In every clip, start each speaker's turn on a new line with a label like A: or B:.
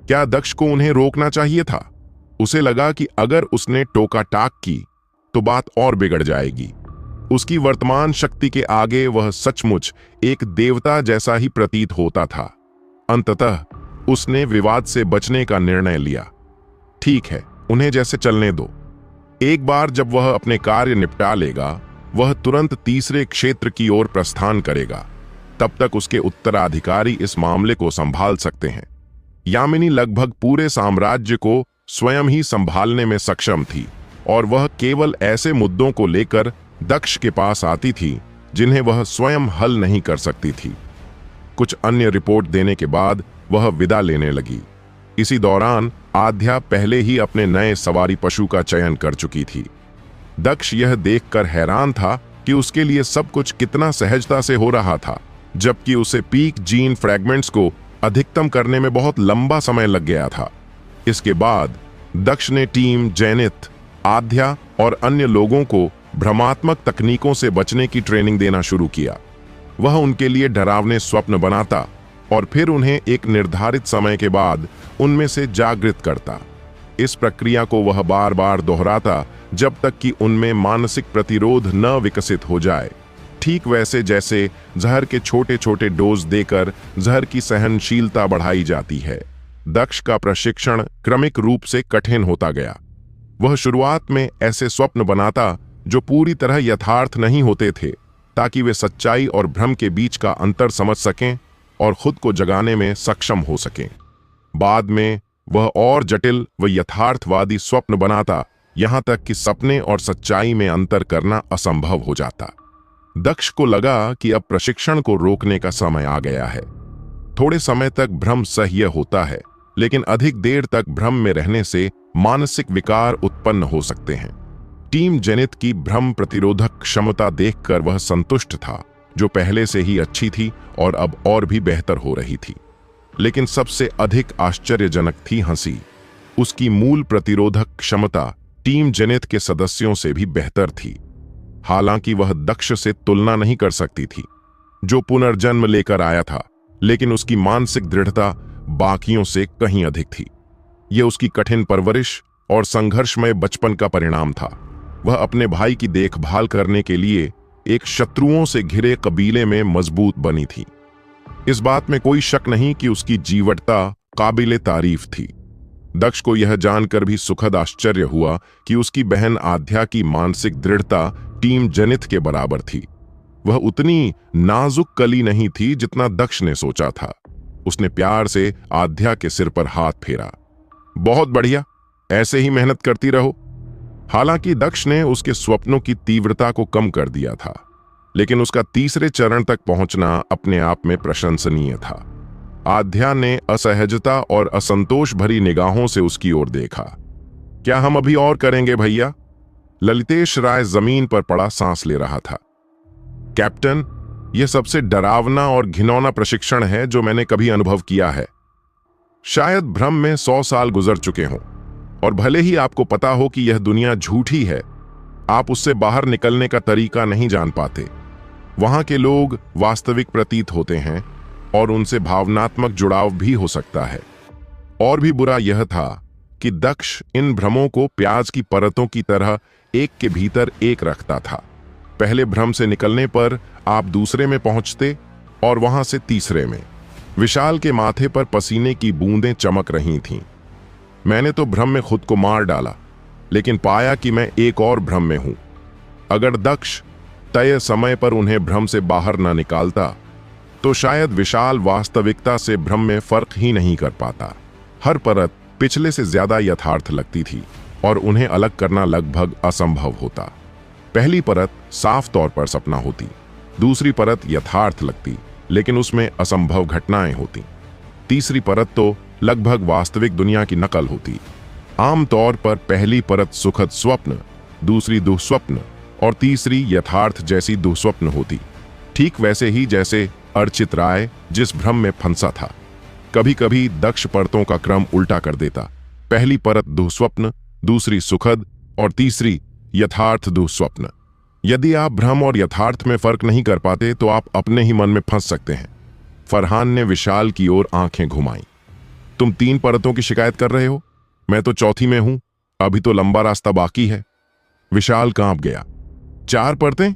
A: क्या दक्ष को उन्हें रोकना चाहिए था? उसे लगा कि अगर उसने टोका टाक की तो बात और बिगड़ जाएगी। उसकी वर्तमान शक्ति के आगे वह सचमुच एक देवता जैसा ही प्रतीत होता था। अंततः उसने विवाद से बचने का निर्णय लिया। ठीक है, उन्हें जैसे चलने दो। एक बार जब वह अपने कार्य निपटा लेगा, वह तुरंत तीसरे क्षेत्र की ओर प्रस्थान करेगा। तब तक उसके उत्तराधिकारी इस मामले को संभाल सकते हैं। यामिनी लगभग पूरे साम्राज्य को स्वयं ही संभालने में सक्षम थी और वह केवल ऐसे मुद्दों को लेकर दक्ष के पास आती थी जिन्हें वह स्वयं हल नहीं कर सकती थी। कुछ अन्य रिपोर्ट देने के बाद वह विदा लेने लगी। इसी दौरान आध्या पहले ही अपने नए सवारी पशु का चयन कर चुकी थी। दक्ष यह देखकर हैरान था कि उसके लिए सब कुछ कितना सहजता से हो रहा था, जबकि उसे पीक जीन फ्रैगमेंट्स को अधिकतम करने में बहुत लंबा समय लग गया था। इसके बाद दक्ष ने टीम जेनिथ, आध्या और अन्य लोगों को भ्रमात्मक तकनीकों से बचने की ट्रेनिंग देना शुरू किया। वह उनके लिए डरावने स्वप्न बनाता और फिर उन्हें एक निर्धारित समय के बाद उनमें से जागृत करता। इस प्रक्रिया को वह बार बार दोहराता जब तक कि उनमें मानसिक प्रतिरोध न विकसित हो जाए, ठीक वैसे जैसे जहर के छोटे छोटे डोज देकर जहर की सहनशीलता बढ़ाई जाती है। दक्ष का प्रशिक्षण क्रमिक रूप से कठिन होता गया। वह शुरुआत में ऐसे स्वप्न बनाता जो पूरी तरह यथार्थ नहीं होते थे, ताकि वे सच्चाई और भ्रम के बीच का अंतर समझ सकें और खुद को जगाने में सक्षम हो सकें। बाद में वह और जटिल व यथार्थवादी स्वप्न बनाता, यहां तक कि सपने और सच्चाई में अंतर करना असंभव हो जाता। दक्ष को लगा कि अब प्रशिक्षण को रोकने का समय आ गया है। थोड़े समय तक भ्रम सह्य होता है, लेकिन अधिक देर तक भ्रम में रहने से मानसिक विकार उत्पन्न हो सकते हैं। टीम जेनिथ की भ्रम प्रतिरोधक क्षमता देखकर वह संतुष्ट था, जो पहले से ही अच्छी थी और अब और भी बेहतर हो रही थी। लेकिन सबसे अधिक आश्चर्यजनक थी हंसी। उसकी मूल प्रतिरोधक क्षमता टीम जेनिथ के सदस्यों से भी बेहतर थी। हालांकि वह दक्ष से तुलना नहीं कर सकती थी, जो पुनर्जन्म लेकर आया था, लेकिन उसकी मानसिक दृढ़ता बाकियों से कहीं अधिक थी। यह उसकी कठिन परवरिश और संघर्षमय बचपन का परिणाम था। वह अपने भाई की देखभाल करने के लिए एक शत्रुओं से घिरे कबीले में मजबूत बनी थी। इस बात में कोई शक नहीं कि उसकी जीवटता काबिले तारीफ थी। दक्ष को यह जानकर भी सुखद आश्चर्य हुआ कि उसकी बहन आध्या की मानसिक दृढ़ता टीम जेनिथ के बराबर थी। वह उतनी नाजुक कली नहीं थी जितना दक्ष ने सोचा था। उसने प्यार से आध्या के सिर पर हाथ फेरा। बहुत बढ़िया, ऐसे ही मेहनत करती रहो। हालांकि दक्ष ने उसके स्वप्नों की तीव्रता को कम कर दिया था, लेकिन उसका तीसरे चरण तक पहुंचना अपने आप में प्रशंसनीय था। आध्या ने असहजता और असंतोष भरी निगाहों से उसकी ओर देखा। क्या हम अभी और करेंगे भैया? ललितेश राय जमीन पर पड़ा सांस ले रहा था। कैप्टन, यह सबसे डरावना और घिनौना प्रशिक्षण है जो मैंने कभी अनुभव किया है। शायद भ्रम में 100 साल गुजर चुके हों, और भले ही आपको पता हो कि यह दुनिया झूठी है, आप उससे बाहर निकलने का तरीका नहीं जान पाते। वहां के लोग वास्तविक प्रतीत होते हैं और उनसे भावनात्मक जुड़ाव भी हो सकता है। और भी बुरा यह था कि दक्ष इन भ्रमों को प्याज की परतों की तरह एक के भीतर एक रखता था। पहले भ्रम से निकलने पर आप दूसरे में पहुंचते और वहां से तीसरे में। विशाल के माथे पर पसीने की बूंदें चमक रही थीं। मैंने तो भ्रम में खुद को मार डाला, लेकिन पाया कि मैं एक और भ्रम में हूं। अगर दक्ष तय समय पर उन्हें भ्रम से बाहर न निकालता, तो शायद विशाल वास्तविकता से भ्रम में फर्क ही नहीं कर पाता। हर परत पिछले से ज्यादा यथार्थ लगती थी और उन्हें अलग करना लगभग असंभव होता। पहली परत साफ तौर पर सपना होती, दूसरी परत यथार्थ लगती, लेकिन उसमें असंभव घटनाएं होती। तीसरी परत तो लगभग वास्तविक दुनिया की नकल होती। आमतौर पर पहली परत सुखद स्वप्न, दूसरी दुःस्वप्न और तीसरी यथार्थ जैसी दुःस्वप्न होती। ठीक वैसे ही जैसे अर्चित राय जिस भ्रम में फंसा था। कभी कभी दक्ष परतों का क्रम उल्टा कर देता। पहली परत दुःस्वप्न, दूसरी सुखद और तीसरी यथार्थ दुःस्वप्न। यदि आप भ्रम और यथार्थ में फर्क नहीं कर पाते तो आप अपने ही मन में फंस सकते हैं। फरहान ने विशाल की ओर आंखें घुमाई। तुम 3 परतों की शिकायत कर रहे हो, मैं तो चौथी में हूं, अभी तो लंबा रास्ता बाकी है। विशाल कांप गया। 4 परतें?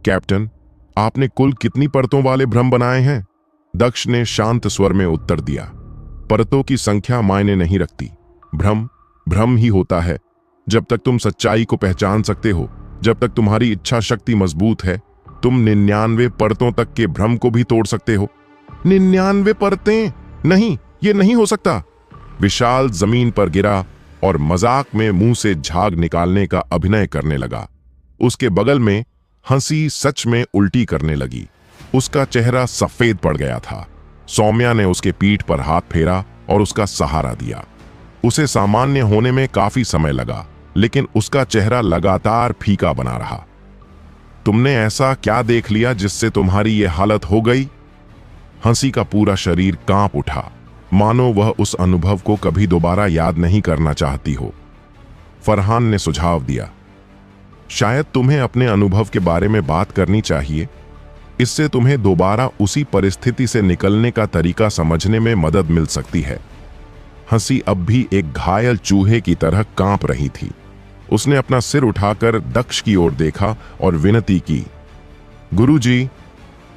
A: कैप्टन, आपने कुल कितनी परतों वाले भ्रम बनाए हैं? दक्ष ने शांत स्वर में उत्तर दिया। परतों की संख्या मायने नहीं रखती। भ्रम भ्रम ही होता है। जब तक तुम सच्चाई को पहचान सकते हो, जब तक तुम्हारी इच्छा शक्ति मजबूत है, तुम 99 परतों तक के भ्रम को भी तोड़ सकते हो। 99 परतें? नहीं, ये नहीं हो सकता। विशाल जमीन पर गिरा और मजाक में मुंह से झाग निकालने का अभिनय करने लगा। उसके बगल में हंसी सच में उल्टी करने लगी। उसका चेहरा सफेद पड़ गया था। सौम्या ने उसके पीठ पर हाथ फेरा और उसका सहारा दिया। उसे सामान्य होने में काफी समय लगा, लेकिन उसका चेहरा लगातार फीका बना रहा। तुमने ऐसा क्या देख लिया जिससे तुम्हारी ये हालत हो गई? हंसी का पूरा शरीर कांप उठा, मानो वह उस अनुभव को कभी दोबारा याद नहीं करना चाहती हो। फरहान ने सुझाव दिया, शायद तुम्हें अपने अनुभव के बारे में बात करनी चाहिए। इससे तुम्हें दोबारा उसी परिस्थिति से निकलने का तरीका समझने में मदद मिल सकती है। हंसी अब भी एक घायल चूहे की तरह कांप रही थी। उसने अपना सिर उठाकर दक्ष की ओर देखा और विनती की, गुरुजी,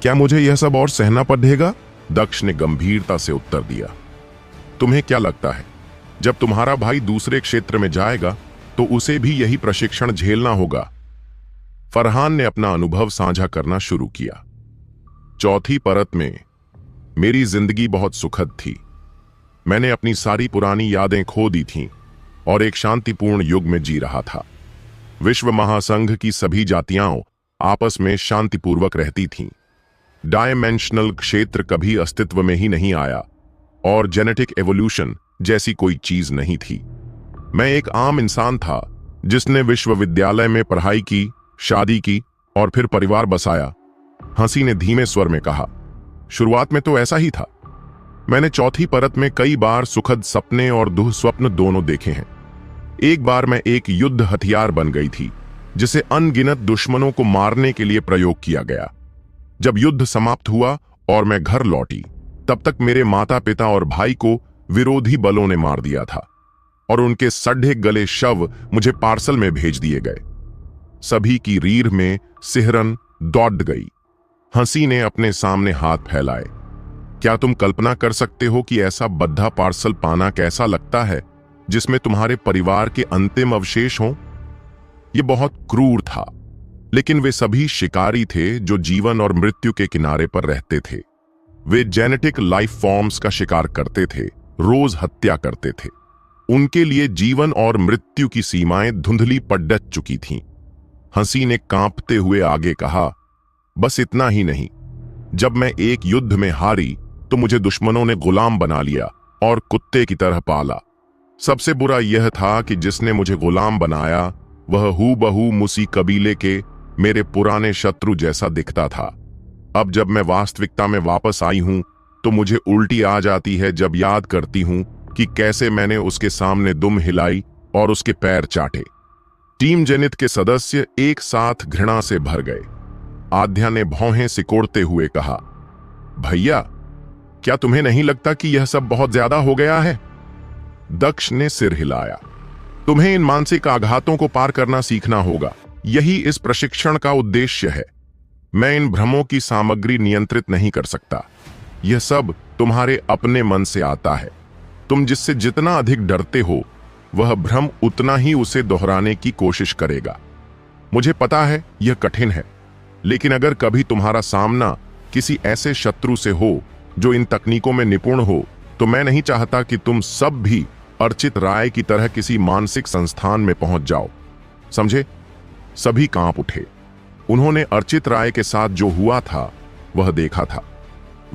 A: क्या मुझे यह सब और सहना पड़ेगा? दक्ष ने गंभीरता से उत्तर दिया, तुम्हें क्या लगता है, जब तुम्हारा भाई दूसरे क्षेत्र में जाएगा तो उसे भी यही प्रशिक्षण झेलना होगा? फरहान ने अपना अनुभव साझा करना शुरू किया। चौथी परत में मेरी जिंदगी बहुत सुखद थी। मैंने अपनी सारी पुरानी यादें खो दी थीं और एक शांतिपूर्ण युग में जी रहा था। विश्व महासंघ की सभी जातियां आपस में शांतिपूर्वक रहती थीं। डायमेंशनल क्षेत्र कभी अस्तित्व में ही नहीं आया और जेनेटिक एवोल्यूशन जैसी कोई चीज नहीं थी। मैं एक आम इंसान था जिसने विश्वविद्यालय में पढ़ाई की, शादी की और फिर परिवार बसाया। हंसी ने धीमे स्वर में कहा, शुरुआत में तो ऐसा ही था। मैंने चौथी परत में कई बार सुखद सपने और दुःस्वप्न दोनों देखे हैं। एक बार मैं एक युद्ध हथियार बन गई थी जिसे अनगिनत दुश्मनों को मारने के लिए प्रयोग किया गया। जब युद्ध समाप्त हुआ और मैं घर लौटी, तब तक मेरे माता पिता और भाई को विरोधी बलों ने मार दिया था और उनके सड़े गले शव मुझे पार्सल में भेज दिए गए। सभी की रीढ़ में सिहरन दौड़ गई। हंसी ने अपने सामने हाथ फैलाए। क्या तुम कल्पना कर सकते हो कि ऐसा बद्धा पार्सल पाना कैसा लगता है जिसमें तुम्हारे परिवार के अंतिम अवशेष हों? यह बहुत क्रूर था, लेकिन वे सभी शिकारी थे जो जीवन और मृत्यु के किनारे पर रहते थे। वे जेनेटिक लाइफ फॉर्म्स का शिकार करते थे, रोज हत्या करते थे। उनके लिए जीवन और मृत्यु की सीमाएं धुंधली पड़ट चुकी थीं। हंसी ने कांपते हुए आगे कहा, बस इतना ही नहीं, जब मैं एक युद्ध में हारी तो मुझे दुश्मनों ने गुलाम बना लिया और कुत्ते की तरह पाला। सबसे बुरा यह था कि जिसने मुझे गुलाम बनाया वह हूबहू मुसी कबीले के मेरे पुराने शत्रु जैसा दिखता था। अब जब मैं वास्तविकता में वापस आई हूं तो मुझे उल्टी आ जाती है जब याद करती हूं कि कैसे मैंने उसके सामने दुम हिलाई और उसके पैर चाटे। टीम जेनिथ के सदस्य एक साथ घृणा से भर गए। आध्या ने भौहें सिकोड़ते हुए कहा, भैया, क्या तुम्हें नहीं लगता कि यह सब बहुत ज्यादा हो गया है? दक्ष ने सिर हिलाया। तुम्हें इन मानसिक आघातों को पार करना सीखना होगा। यही इस प्रशिक्षण का उद्देश्य है। मैं इन भ्रमों की सामग्री नियंत्रित नहीं कर सकता। यह सब तुम्हारे अपने मन से आता है। तुम जिससे जितना अधिक डरते हो, वह भ्रम उतना ही उसे दोहराने की कोशिश करेगा। मुझे पता है यह कठिन है, लेकिन अगर कभी तुम्हारा सामना किसी ऐसे शत्रु से हो जो इन तकनीकों में निपुण हो, तो मैं नहीं चाहता कि तुम सब भी अर्चित राय की तरह किसी मानसिक संस्थान में पहुंच जाओ। समझे? सभी कांप उठे। उन्होंने अर्चित राय के साथ जो हुआ था वह देखा था।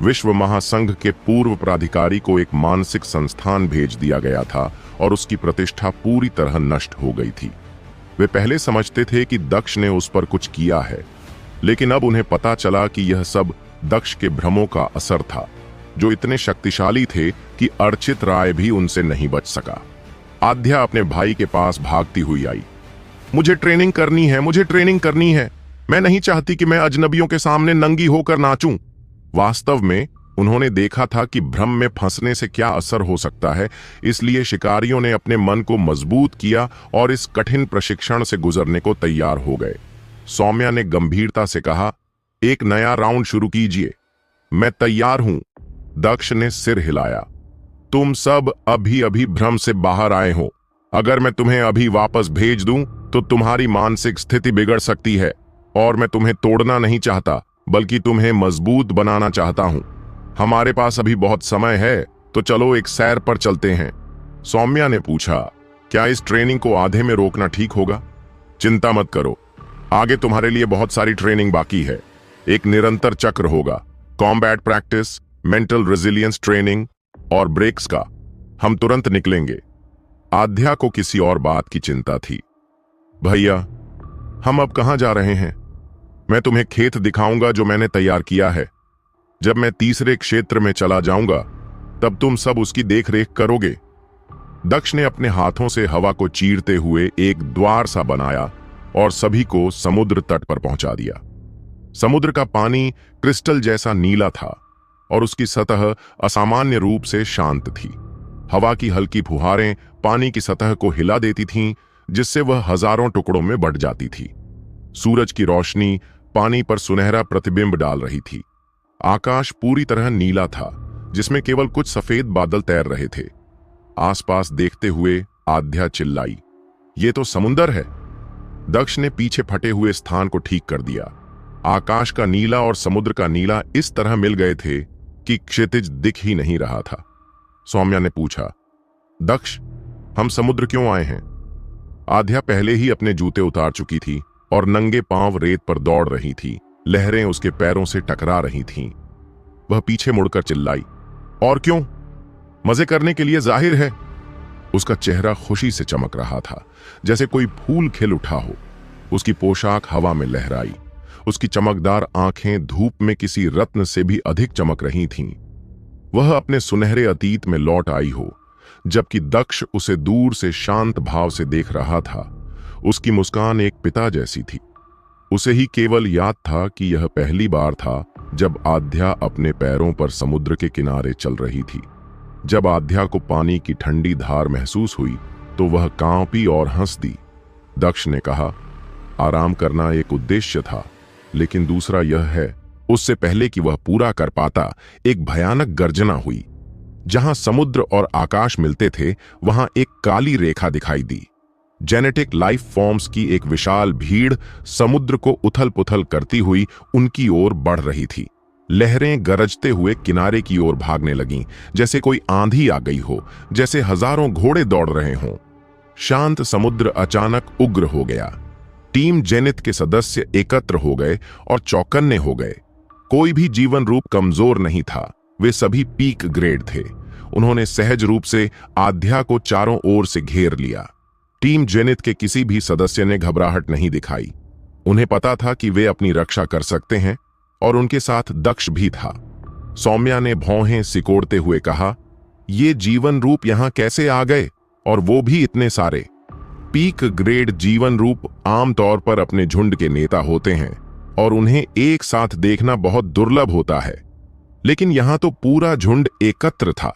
A: विश्व महासंघ के पूर्व प्राधिकारी को एक मानसिक संस्थान भेज दिया गया था और उसकी प्रतिष्ठा पूरी तरह नष्ट हो गई थी। वे पहले समझते थे कि दक्ष ने उस पर कुछ किया है, लेकिन अब उन्हें पता चला कि यह सब दक्ष के भ्रमों का असर था, जो इतने शक्तिशाली थे कि अर्चित राय भी उनसे नहीं बच सका। आध्या अपने भाई के पास भागती हुई आई। मुझे ट्रेनिंग करनी है, मुझे ट्रेनिंग करनी है। मैं नहीं चाहती कि मैं अजनबियों के सामने नंगी होकर नाचूं। वास्तव में उन्होंने देखा था कि भ्रम में फंसने से क्या असर हो सकता है, इसलिए शिकारियों ने अपने मन को मजबूत किया और इस कठिन प्रशिक्षण से गुजरने को तैयार हो गए। सौम्या ने गंभीरता से कहा, एक नया राउंड शुरू कीजिए। मैं तैयार हूं। दक्ष ने सिर हिलाया। तुम सब अभी अभी भ्रम से बाहर आए हो। अगर मैं तुम्हें अभी वापस भेज दूं तो तुम्हारी मानसिक स्थिति बिगड़ सकती है, और मैं तुम्हें तोड़ना नहीं चाहता बल्कि तुम्हें मजबूत बनाना चाहता हूं। हमारे पास अभी बहुत समय है, तो चलो एक सैर पर चलते हैं। सौम्या ने पूछा, क्या इस ट्रेनिंग को आधे में रोकना ठीक होगा? चिंता मत करो, आगे तुम्हारे लिए बहुत सारी ट्रेनिंग बाकी है। एक निरंतर चक्र होगा, combat practice, mental resilience training और ब्रेक्स का। हम तुरंत निकलेंगे। आध्या को किसी और बात की चिंता थी। भैया, हम अब कहां जा रहे हैं? मैं तुम्हें खेत दिखाऊंगा जो मैंने तैयार किया है। जब मैं तीसरे क्षेत्र में चला जाऊंगा तब तुम सब उसकी देखरेख करोगे। दक्ष ने अपने हाथों से हवा को चीरते हुए एक द्वार सा बनाया और सभी को समुद्र तट पर पहुंचा दिया। समुद्र का पानी क्रिस्टल जैसा नीला था और उसकी सतह असामान्य रूप से शांत थी। हवा की हल्की फुहारें पानी की सतह को हिला देती थीं, जिससे वह हजारों टुकड़ों में बंट जाती थी। सूरज की रोशनी पानी पर सुनहरा प्रतिबिंब डाल रही थी। आकाश पूरी तरह नीला था, जिसमें केवल कुछ सफेद बादल तैर रहे थे। आसपास देखते हुए आध्या चिल्लाई, ये तो समुंदर है। दक्ष ने पीछे फटे हुए स्थान को ठीक कर दिया। आकाश का नीला और समुद्र का नीला इस तरह मिल गए थे कि क्षितिज दिख ही नहीं रहा था। सौम्या ने पूछा, दक्ष, हम समुद्र क्यों आए हैं? आध्या पहले ही अपने जूते उतार चुकी थी और नंगे पांव रेत पर दौड़ रही थी। लहरें उसके पैरों से टकरा रही थीं। वह पीछे मुड़कर चिल्लाई, और क्यों? मजे करने के लिए, जाहिर है। उसका चेहरा खुशी से चमक रहा था, जैसे कोई फूल खिल उठा हो। उसकी पोशाक हवा में लहराई। उसकी चमकदार आंखें धूप में किसी रत्न से भी अधिक चमक रही थीं। वह अपने सुनहरे अतीत में लौट आई हो, जबकि दक्ष उसे दूर से शांत भाव से देख रहा था। उसकी मुस्कान एक पिता जैसी थी। उसे ही केवल याद था कि यह पहली बार था जब आध्या अपने पैरों पर समुद्र के किनारे चल रही थी। जब आध्या को पानी की ठंडी धार महसूस हुई तो वह कांपी और हंस दी। दक्ष ने कहा, आराम करना एक उद्देश्य था, लेकिन दूसरा यह है। उससे पहले कि वह पूरा कर पाता, एक भयानक गर्जना हुई। जहां समुद्र और आकाश मिलते थे, वहां एक काली रेखा दिखाई दी। जेनेटिक लाइफ फॉर्म्स की एक विशाल भीड़ समुद्र को उथल पुथल करती हुई उनकी ओर बढ़ रही थी। लहरें गरजते हुए किनारे की ओर भागने लगीं, जैसे कोई आंधी आ गई हो, जैसे हजारों घोड़े दौड़ रहे हों। शांत समुद्र अचानक उग्र हो गया। टीम जेनिथ के सदस्य एकत्र हो गए और चौकन्ने हो गए। कोई भी जीवन रूप कमजोर नहीं था। वे सभी पीक ग्रेड थे। उन्होंने सहज रूप से आध्या को चारों ओर से घेर लिया। टीम जेनिथ के किसी भी सदस्य ने घबराहट नहीं दिखाई। उन्हें पता था कि वे अपनी रक्षा कर सकते हैं, और उनके साथ दक्ष भी था। सौम्या ने भौहें सिकोड़ते हुए कहा, ये जीवन रूप यहां कैसे आ गए, और वो भी इतने सारे? पीक ग्रेड जीवन रूप आमतौर पर अपने झुंड के नेता होते हैं और उन्हें एक साथ देखना बहुत दुर्लभ होता है, लेकिन यहां तो पूरा झुंड एकत्र था।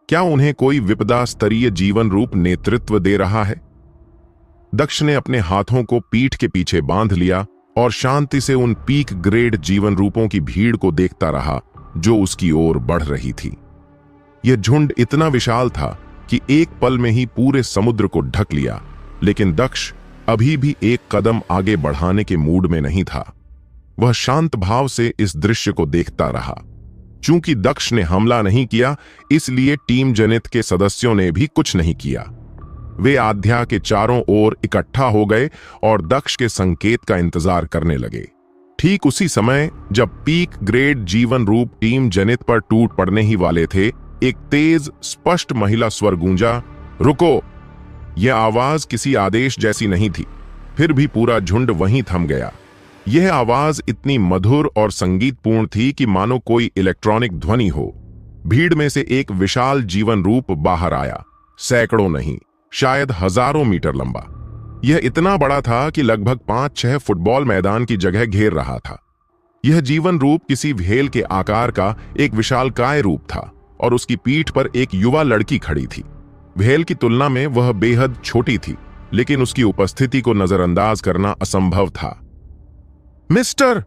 A: क्या उन्हें कोई विपदा स्तरीय जीवन रूप नेतृत्व दे रहा है? दक्ष ने अपने हाथों को पीठ के पीछे बांध लिया और शांति से उन पीक ग्रेड जीवन रूपों की भीड़ को देखता रहा जो उसकी ओर बढ़ रही थी। यह झुंड इतना विशाल था कि एक पल में ही पूरे समुद्र को ढक लिया, लेकिन दक्ष अभी भी एक कदम आगे बढ़ाने के मूड में नहीं था। वह शांत भाव से इस दृश्य को देखता रहा। चूंकि दक्ष ने हमला नहीं किया, इसलिए टीम जेनिथ के सदस्यों ने भी कुछ नहीं किया। वे आध्या के चारों ओर इकट्ठा हो गए और दक्ष के संकेत का इंतजार करने लगे। ठीक उसी समय जब पीक ग्रेड जीवन रूप टीम जेनिथ पर टूट पड़ने ही वाले थे, एक तेज स्पष्ट महिला स्वर गूंजा, रुको। यह आवाज किसी आदेश जैसी नहीं थी, फिर भी पूरा झुंड वहीं थम गया। यह आवाज इतनी मधुर और संगीतपूर्ण थी कि मानो कोई इलेक्ट्रॉनिक ध्वनि हो। भीड़ में से एक विशाल जीवन रूप बाहर आया, सैकड़ों नहीं, शायद हजारों मीटर लंबा। यह इतना बड़ा था कि लगभग 5-6 फुटबॉल मैदान की जगह घेर रहा था। यह जीवन रूप किसी व्हेल के आकार का एक विशालकाय रूप था और उसकी पीठ पर एक युवा लड़की खड़ी थी। व्हेल की तुलना में वह बेहद छोटी थी, लेकिन उसकी उपस्थिति को नजरअंदाज करना असंभव था। मिस्टर!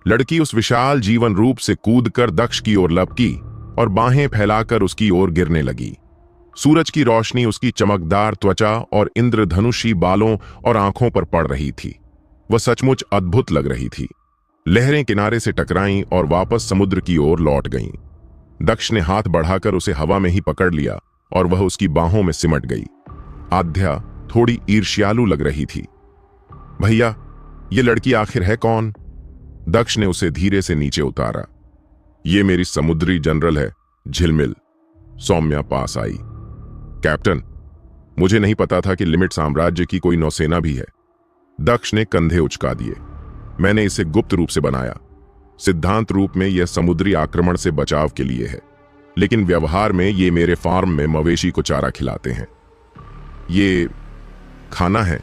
A: लड़की उस विशाल जीवन रूप से कूदकर दक्ष की ओर लपकी और बाहें फैलाकर उसकी ओर गिरने लगी। सूरज की रोशनी उसकी चमकदार त्वचा और इंद्रधनुषी बालों और आंखों पर पड़ रही थी। वह सचमुच अद्भुत लग रही थी। लहरें किनारे से टकराईं और वापस समुद्र की ओर लौट गईं। दक्ष ने हाथ बढ़ाकर उसे हवा में ही पकड़ लिया और वह उसकी बाहों में सिमट गई। आध्या थोड़ी ईर्ष्यालु लग रही थी। भैया, ये लड़की आखिर है कौन? दक्ष ने उसे धीरे से नीचे उतारा। ये मेरी समुद्री जनरल है, झिलमिल। सौम्या पास आई। कैप्टन, मुझे नहीं पता था कि लिमिट साम्राज्य की कोई नौसेना भी है। दक्ष ने कंधे उचका दिए। मैंने इसे गुप्त रूप से बनाया। सिद्धांत रूप में यह समुद्री आक्रमण से बचाव के लिए है, लेकिन व्यवहार में ये मेरे फार्म में मवेशी को चारा खिलाते हैं। ये खाना है?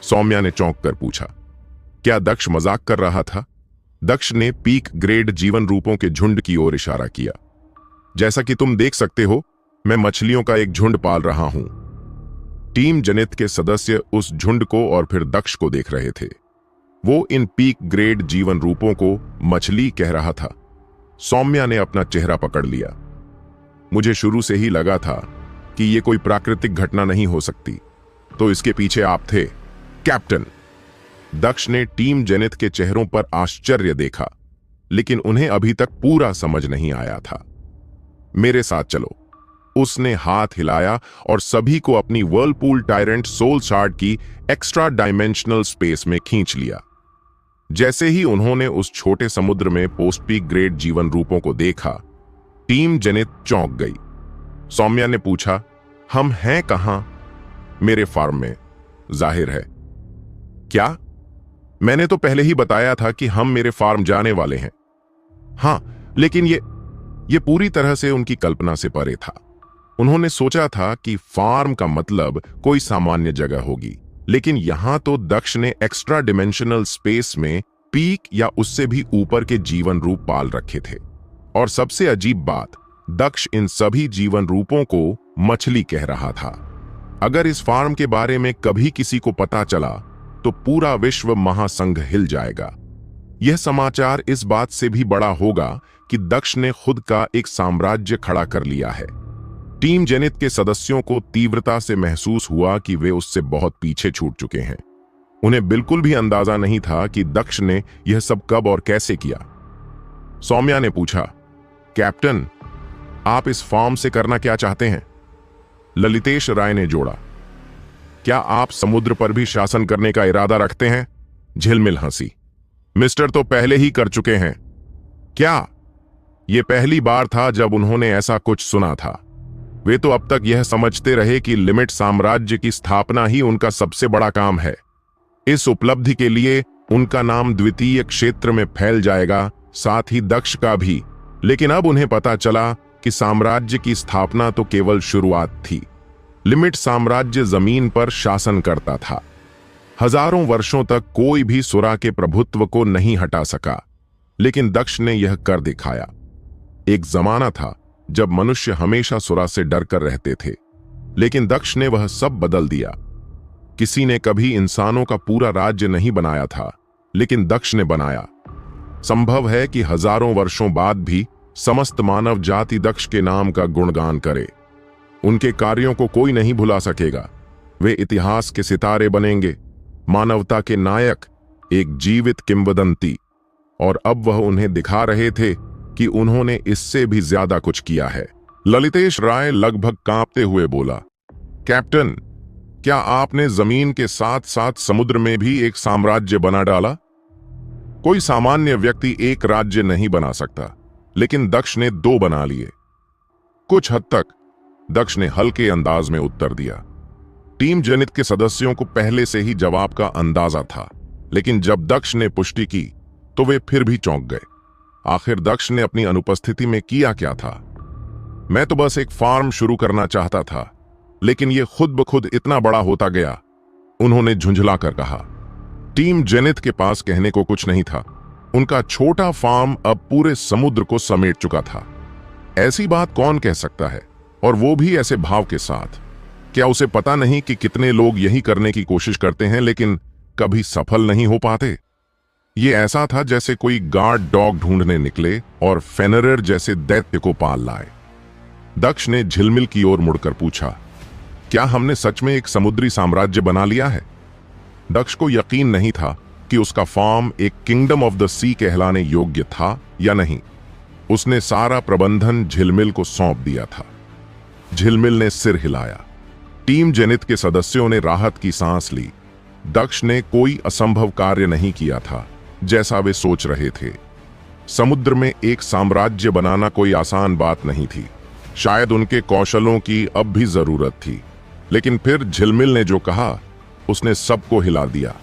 A: सौम्या ने चौंक कर पूछा। क्या दक्ष मजाक कर रहा था? दक्ष ने पीक ग्रेड जीवन रूपों के झुंड की ओर इशारा किया। जैसा कि तुम देख सकते हो, मैं मछलियों का एक झुंड पाल रहा हूं। टीम जनित के सदस्य उस झुंड को और फिर दक्ष को देख रहे थे। वो इन पीक ग्रेड जीवन रूपों को मछली कह रहा था। सौम्या ने अपना चेहरा पकड़ लिया। मुझे शुरू से ही लगा था कि यह कोई प्राकृतिक घटना नहीं हो सकती, तो इसके पीछे आप थे, कैप्टन। दक्ष ने टीम जेनिथ के चेहरों पर आश्चर्य देखा, लेकिन उन्हें अभी तक पूरा समझ नहीं आया था। मेरे साथ चलो। उसने हाथ हिलाया और सभी को अपनी वर्लपूल टायरेंट सोल शार्ड की एक्स्ट्रा डायमेंशनल स्पेस में खींच लिया। जैसे ही उन्होंने उस छोटे समुद्र में पोस्ट पीक ग्रेड जीवन रूपों को देखा, टीम जेनिथ चौंक गई। सौम्या ने पूछा, हम हैं कहां? मेरे फार्म में, जाहिर है। क्या? मैंने तो पहले ही बताया था कि हम मेरे फार्म जाने वाले हैं। हां, लेकिन ये पूरी तरह से उनकी कल्पना से परे था। उन्होंने सोचा था कि फार्म का मतलब कोई सामान्य जगह होगी, लेकिन यहां तो दक्ष ने एक्स्ट्रा डिमेंशनल स्पेस में पीक या उससे भी ऊपर के जीवन रूप पाल रखे थे। और सबसे अजीब बात, दक्ष इन सभी जीवन रूपों को मछली कह रहा था। अगर इस फार्म के बारे में कभी किसी को पता चला तो पूरा विश्व महासंघ हिल जाएगा। यह समाचार इस बात से भी बड़ा होगा कि दक्ष ने खुद का एक साम्राज्य खड़ा कर लिया है। टीम जेनिथ के सदस्यों को तीव्रता से महसूस हुआ कि वे उससे बहुत पीछे छूट चुके हैं। उन्हें बिल्कुल भी अंदाजा नहीं था कि दक्ष ने यह सब कब और कैसे किया। सौम्या ने पूछा, कैप्टन, आप इस फॉर्म से करना क्या चाहते हैं? ललितेश राय ने जोड़ा, क्या आप समुद्र पर भी शासन करने का इरादा रखते हैं? झिलमिल हंसी। मिस्टर तो पहले ही कर चुके हैं। क्या? यह पहली बार था जब उन्होंने ऐसा कुछ सुना था। वे तो अब तक यह समझते रहे कि लिमिट साम्राज्य की स्थापना ही उनका सबसे बड़ा काम है। इस उपलब्धि के लिए उनका नाम द्वितीय क्षेत्र में फैल जाएगा, साथ ही दक्ष का भी। लेकिन अब उन्हें पता चला कि साम्राज्य की स्थापना तो केवल शुरुआत थी। लिमिट साम्राज्य जमीन पर शासन करता था। हजारों वर्षों तक कोई भी सुरा के प्रभुत्व को नहीं हटा सका, लेकिन दक्ष ने यह कर दिखाया। एक जमाना था जब मनुष्य हमेशा सुरा से डर कर रहते थे, लेकिन दक्ष ने वह सब बदल दिया। किसी ने कभी इंसानों का पूरा राज्य नहीं बनाया था, लेकिन दक्ष ने बनाया। संभव है कि हजारों वर्षों बाद भी समस्त मानव जाति दक्ष के नाम का गुणगान करे। उनके कार्यों को कोई नहीं भुला सकेगा। वे इतिहास के सितारे बनेंगे, मानवता के नायक, एक जीवित किंवदंती। और अब वह उन्हें दिखा रहे थे कि उन्होंने इससे भी ज्यादा कुछ किया है। ललितेश राय लगभग कांपते हुए बोला, कैप्टन, क्या आपने जमीन के साथ साथ समुद्र में भी एक साम्राज्य बना डाला? कोई सामान्य व्यक्ति एक राज्य नहीं बना सकता, लेकिन दक्ष ने 2 बना लिए। कुछ हद तक, दक्ष ने हल्के अंदाज में उत्तर दिया। टीम जेनिथ के सदस्यों को पहले से ही जवाब का अंदाजा था, लेकिन जब दक्ष ने पुष्टि की तो वे फिर भी चौंक गए। आखिर दक्ष ने अपनी अनुपस्थिति में किया क्या था? मैं तो बस एक फार्म शुरू करना चाहता था, लेकिन यह खुद ब खुद इतना बड़ा होता गया, उन्होंने झुंझला कर कहा। टीम जेनिथ के पास कहने को कुछ नहीं था। उनका छोटा फार्म अब पूरे समुद्र को समेट चुका था। ऐसी बात कौन कह सकता है, और वो भी ऐसे भाव के साथ? क्या उसे पता नहीं कि कितने लोग यही करने की कोशिश करते हैं लेकिन कभी सफल नहीं हो पाते? ये ऐसा था जैसे कोई गार्ड डॉग ढूंढने निकले और फेनरर जैसे दैत्य को पाल लाए। दक्ष ने झिलमिल की ओर मुड़कर पूछा, क्या हमने सच में एक समुद्री साम्राज्य बना लिया है? दक्ष को यकीन नहीं था कि उसका फार्म एक किंगडम ऑफ द सी कहलाने योग्य था या नहीं। उसने सारा प्रबंधन झिलमिल को सौंप दिया था। झिलमिल ने सिर हिलाया। टीम जेनिथ के सदस्यों ने राहत की सांस ली। दक्ष ने कोई असंभव कार्य नहीं किया था जैसा वे सोच रहे थे। समुद्र में एक साम्राज्य बनाना कोई आसान बात नहीं थी। शायद उनके कौशलों की अब भी जरूरत थी, लेकिन फिर झिलमिल ने जो कहा उसने सबको हिला दिया।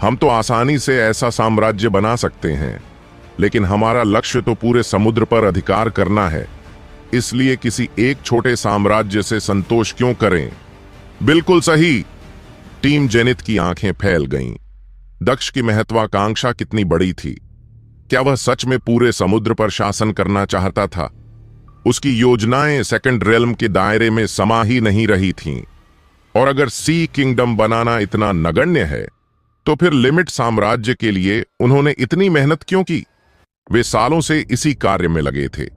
A: हम तो आसानी से ऐसा साम्राज्य बना सकते हैं, लेकिन हमारा लक्ष्य तो पूरे समुद्र पर अधिकार करना है। इसलिए किसी एक छोटे साम्राज्य से संतोष क्यों करें? बिल्कुल सही। टीम जेनिथ की आंखें फैल गईं। दक्ष की महत्वाकांक्षा कितनी बड़ी थी। क्या वह सच में पूरे समुद्र पर शासन करना चाहता था? उसकी योजनाएं सेकंड रेल्म के दायरे में समा ही नहीं रही थीं। और अगर सी किंगडम बनाना इतना नगण्य है, तो फिर लिमिट साम्राज्य के लिए उन्होंने इतनी मेहनत क्यों की? वे सालों से इसी कार्य में लगे थे।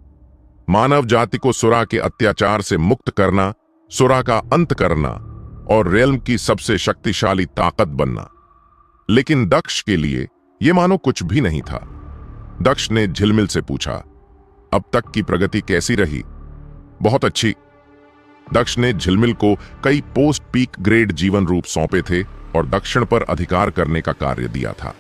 A: मानव जाति को सुरा के अत्याचार से मुक्त करना, सुरा का अंत करना और रेल्म की सबसे शक्तिशाली ताकत बनना। लेकिन दक्ष के लिए यह मानो कुछ भी नहीं था। दक्ष ने झिलमिल से पूछा, अब तक की प्रगति कैसी रही? बहुत अच्छी। दक्ष ने झिलमिल को कई पोस्ट पीक ग्रेड जीवन रूप सौंपे थे और दक्षिण पर अधिकार करने का कार्य दिया था।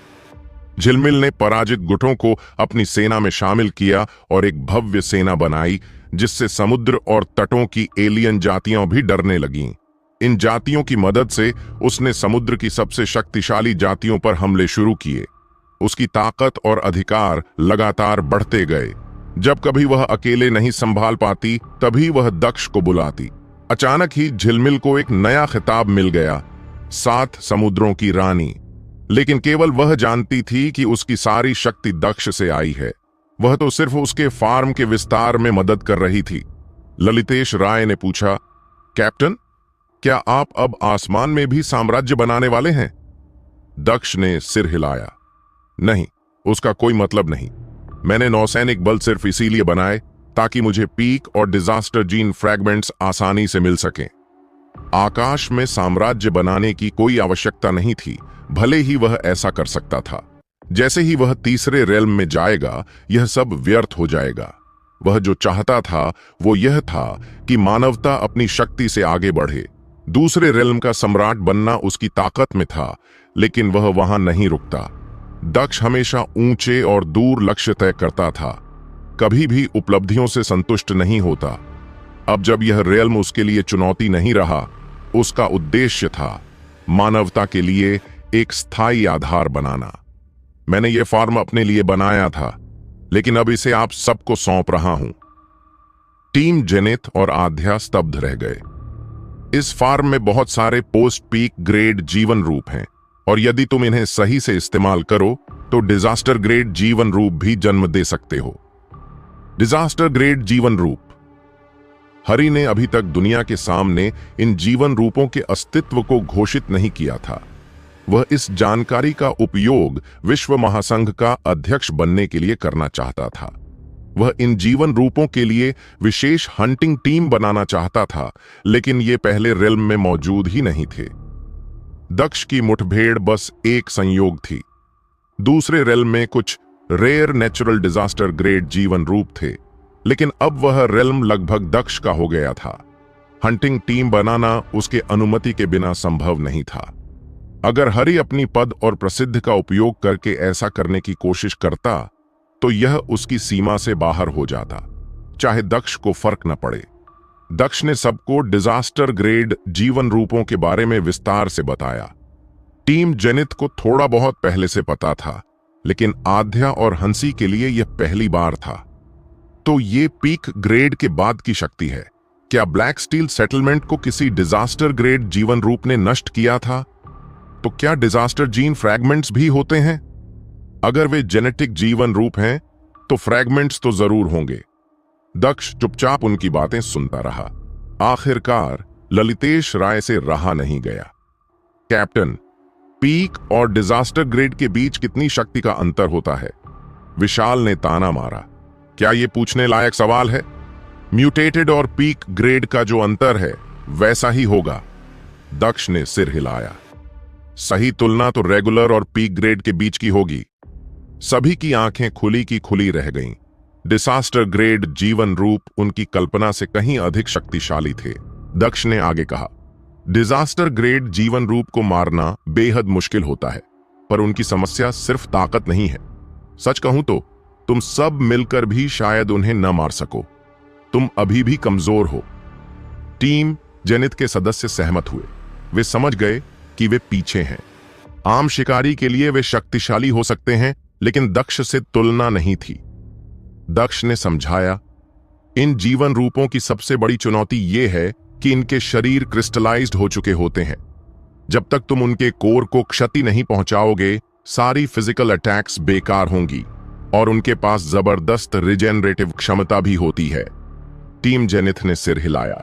A: झिलमिल ने पराजित गुटों को अपनी सेना में शामिल किया और एक भव्य सेना बनाई, जिससे समुद्र और तटों की एलियन जातियां भी डरने लगीं। इन जातियों की मदद से उसने समुद्र की सबसे शक्तिशाली जातियों पर हमले शुरू किए। उसकी ताकत और अधिकार लगातार बढ़ते गए। जब कभी वह अकेले नहीं संभाल पाती, तभी वह दक्ष को बुलाती। अचानक ही झिलमिल को एक नया खिताब मिल गया, 7 समुद्रों की रानी। लेकिन केवल वह जानती थी कि उसकी सारी शक्ति दक्ष से आई है। वह तो सिर्फ उसके फार्म के विस्तार में मदद कर रही थी। ललितेश राय ने पूछा, कैप्टन, क्या आप अब आसमान में भी साम्राज्य बनाने वाले हैं? दक्ष ने सिर हिलाया। नहीं, उसका कोई मतलब नहीं। मैंने नौसैनिक बल सिर्फ इसीलिए बनाए ताकि मुझे पीक और डिजास्टर जीन फ्रैगमेंट्स आसानी से मिल सकें। आकाश में साम्राज्य बनाने की कोई आवश्यकता नहीं थी, भले ही वह ऐसा कर सकता था। जैसे ही वह तीसरे रेल्म में जाएगा, यह सब व्यर्थ हो जाएगा। वह जो चाहता था वो यह था कि मानवता अपनी शक्ति से आगे बढ़े। दूसरे रेल्म का सम्राट बनना उसकी ताकत में था, लेकिन वह वहां नहीं रुकता। दक्ष हमेशा ऊंचे और दूर लक्ष्य तय करता था, कभी भी उपलब्धियों से संतुष्ट नहीं होता। अब जब यह रेल्म उसके लिए चुनौती नहीं रहा, उसका उद्देश्य था मानवता के लिए एक स्थायी आधार बनाना। मैंने यह फार्म अपने लिए बनाया था, लेकिन अब इसे आप सबको सौंप रहा हूं। टीम जेनिथ और आध्या स्तब्ध रह गए। इस फार्म में बहुत सारे पोस्ट पीक ग्रेड जीवन रूप हैं, और यदि तुम इन्हें सही से इस्तेमाल करो तो डिजास्टर ग्रेड जीवन रूप भी जन्म दे सकते हो। डिजास्टर ग्रेड जीवन रूप। हरि ने अभी तक दुनिया के सामने इन जीवन रूपों के अस्तित्व को घोषित नहीं किया था। वह इस जानकारी का उपयोग विश्व महासंघ का अध्यक्ष बनने के लिए करना चाहता था। वह इन जीवन रूपों के लिए विशेष हंटिंग टीम बनाना चाहता था, लेकिन ये पहले रेल्म में मौजूद ही नहीं थे। दक्ष की मुठभेड़ बस एक संयोग थी। दूसरे रेल्म में कुछ रेयर नेचुरल डिजास्टर ग्रेड जीवन रूप थे, लेकिन अब वह रेल्म लगभग दक्ष का हो गया था। हंटिंग टीम बनाना उसके अनुमति के बिना संभव नहीं था। अगर हरि अपनी पद और प्रसिद्धि का उपयोग करके ऐसा करने की कोशिश करता, तो यह उसकी सीमा से बाहर हो जाता, चाहे दक्ष को फर्क न पड़े। दक्ष ने सबको डिजास्टर ग्रेड जीवन रूपों के बारे में विस्तार से बताया। टीम जेनिथ को थोड़ा बहुत पहले से पता था, लेकिन आध्या और हंसी के लिए यह पहली बार था। तो ये पीक ग्रेड के बाद की शक्ति है। क्या ब्लैक स्टील सेटलमेंट को किसी डिजास्टर ग्रेड जीवन रूप ने नष्ट किया था? तो क्या डिजास्टर जीन फ्रैगमेंट्स भी होते हैं? अगर वे जेनेटिक जीवन रूप हैं तो फ्रैगमेंट्स तो जरूर होंगे। दक्ष चुपचाप उनकी बातें सुनता रहा। आखिरकार ललितेश राय से रहा नहीं गया। कैप्टन, पीक और डिजास्टर ग्रेड के बीच कितनी शक्ति का अंतर होता है? विशाल ने ताना मारा। क्या यह पूछने लायक सवाल है? म्यूटेटेड और पीक ग्रेड का जो अंतर है वैसा ही होगा। दक्ष ने सिर हिलाया। सही तुलना तो रेगुलर और पीक ग्रेड के बीच की होगी। सभी की आंखें खुली की खुली रह गईं। डिसास्टर ग्रेड जीवन रूप उनकी कल्पना से कहीं अधिक शक्तिशाली थे। दक्ष ने आगे कहा, डिजास्टर ग्रेड जीवन रूप को मारना बेहद मुश्किल होता है, पर उनकी समस्या सिर्फ ताकत नहीं है। सच कहूं तो तुम सब मिलकर भी शायद उन्हें न मार सको। तुम अभी भी कमजोर हो। टीम जेनिथ के सदस्य सहमत हुए। वे समझ गए कि वे पीछे हैं। आम शिकारी के लिए वे शक्तिशाली हो सकते हैं, लेकिन दक्ष से तुलना नहीं थी। दक्ष ने समझाया, इन जीवन रूपों की सबसे बड़ी चुनौती यह है कि इनके शरीर क्रिस्टलाइज्ड हो चुके होते हैं। जब तक तुम उनके कोर को क्षति नहीं पहुंचाओगे, सारी फिजिकल अटैक्स बेकार होंगी, और उनके पास जबरदस्त रिजेनरेटिव क्षमता भी होती है। टीम जेनिथ ने सिर हिलाया।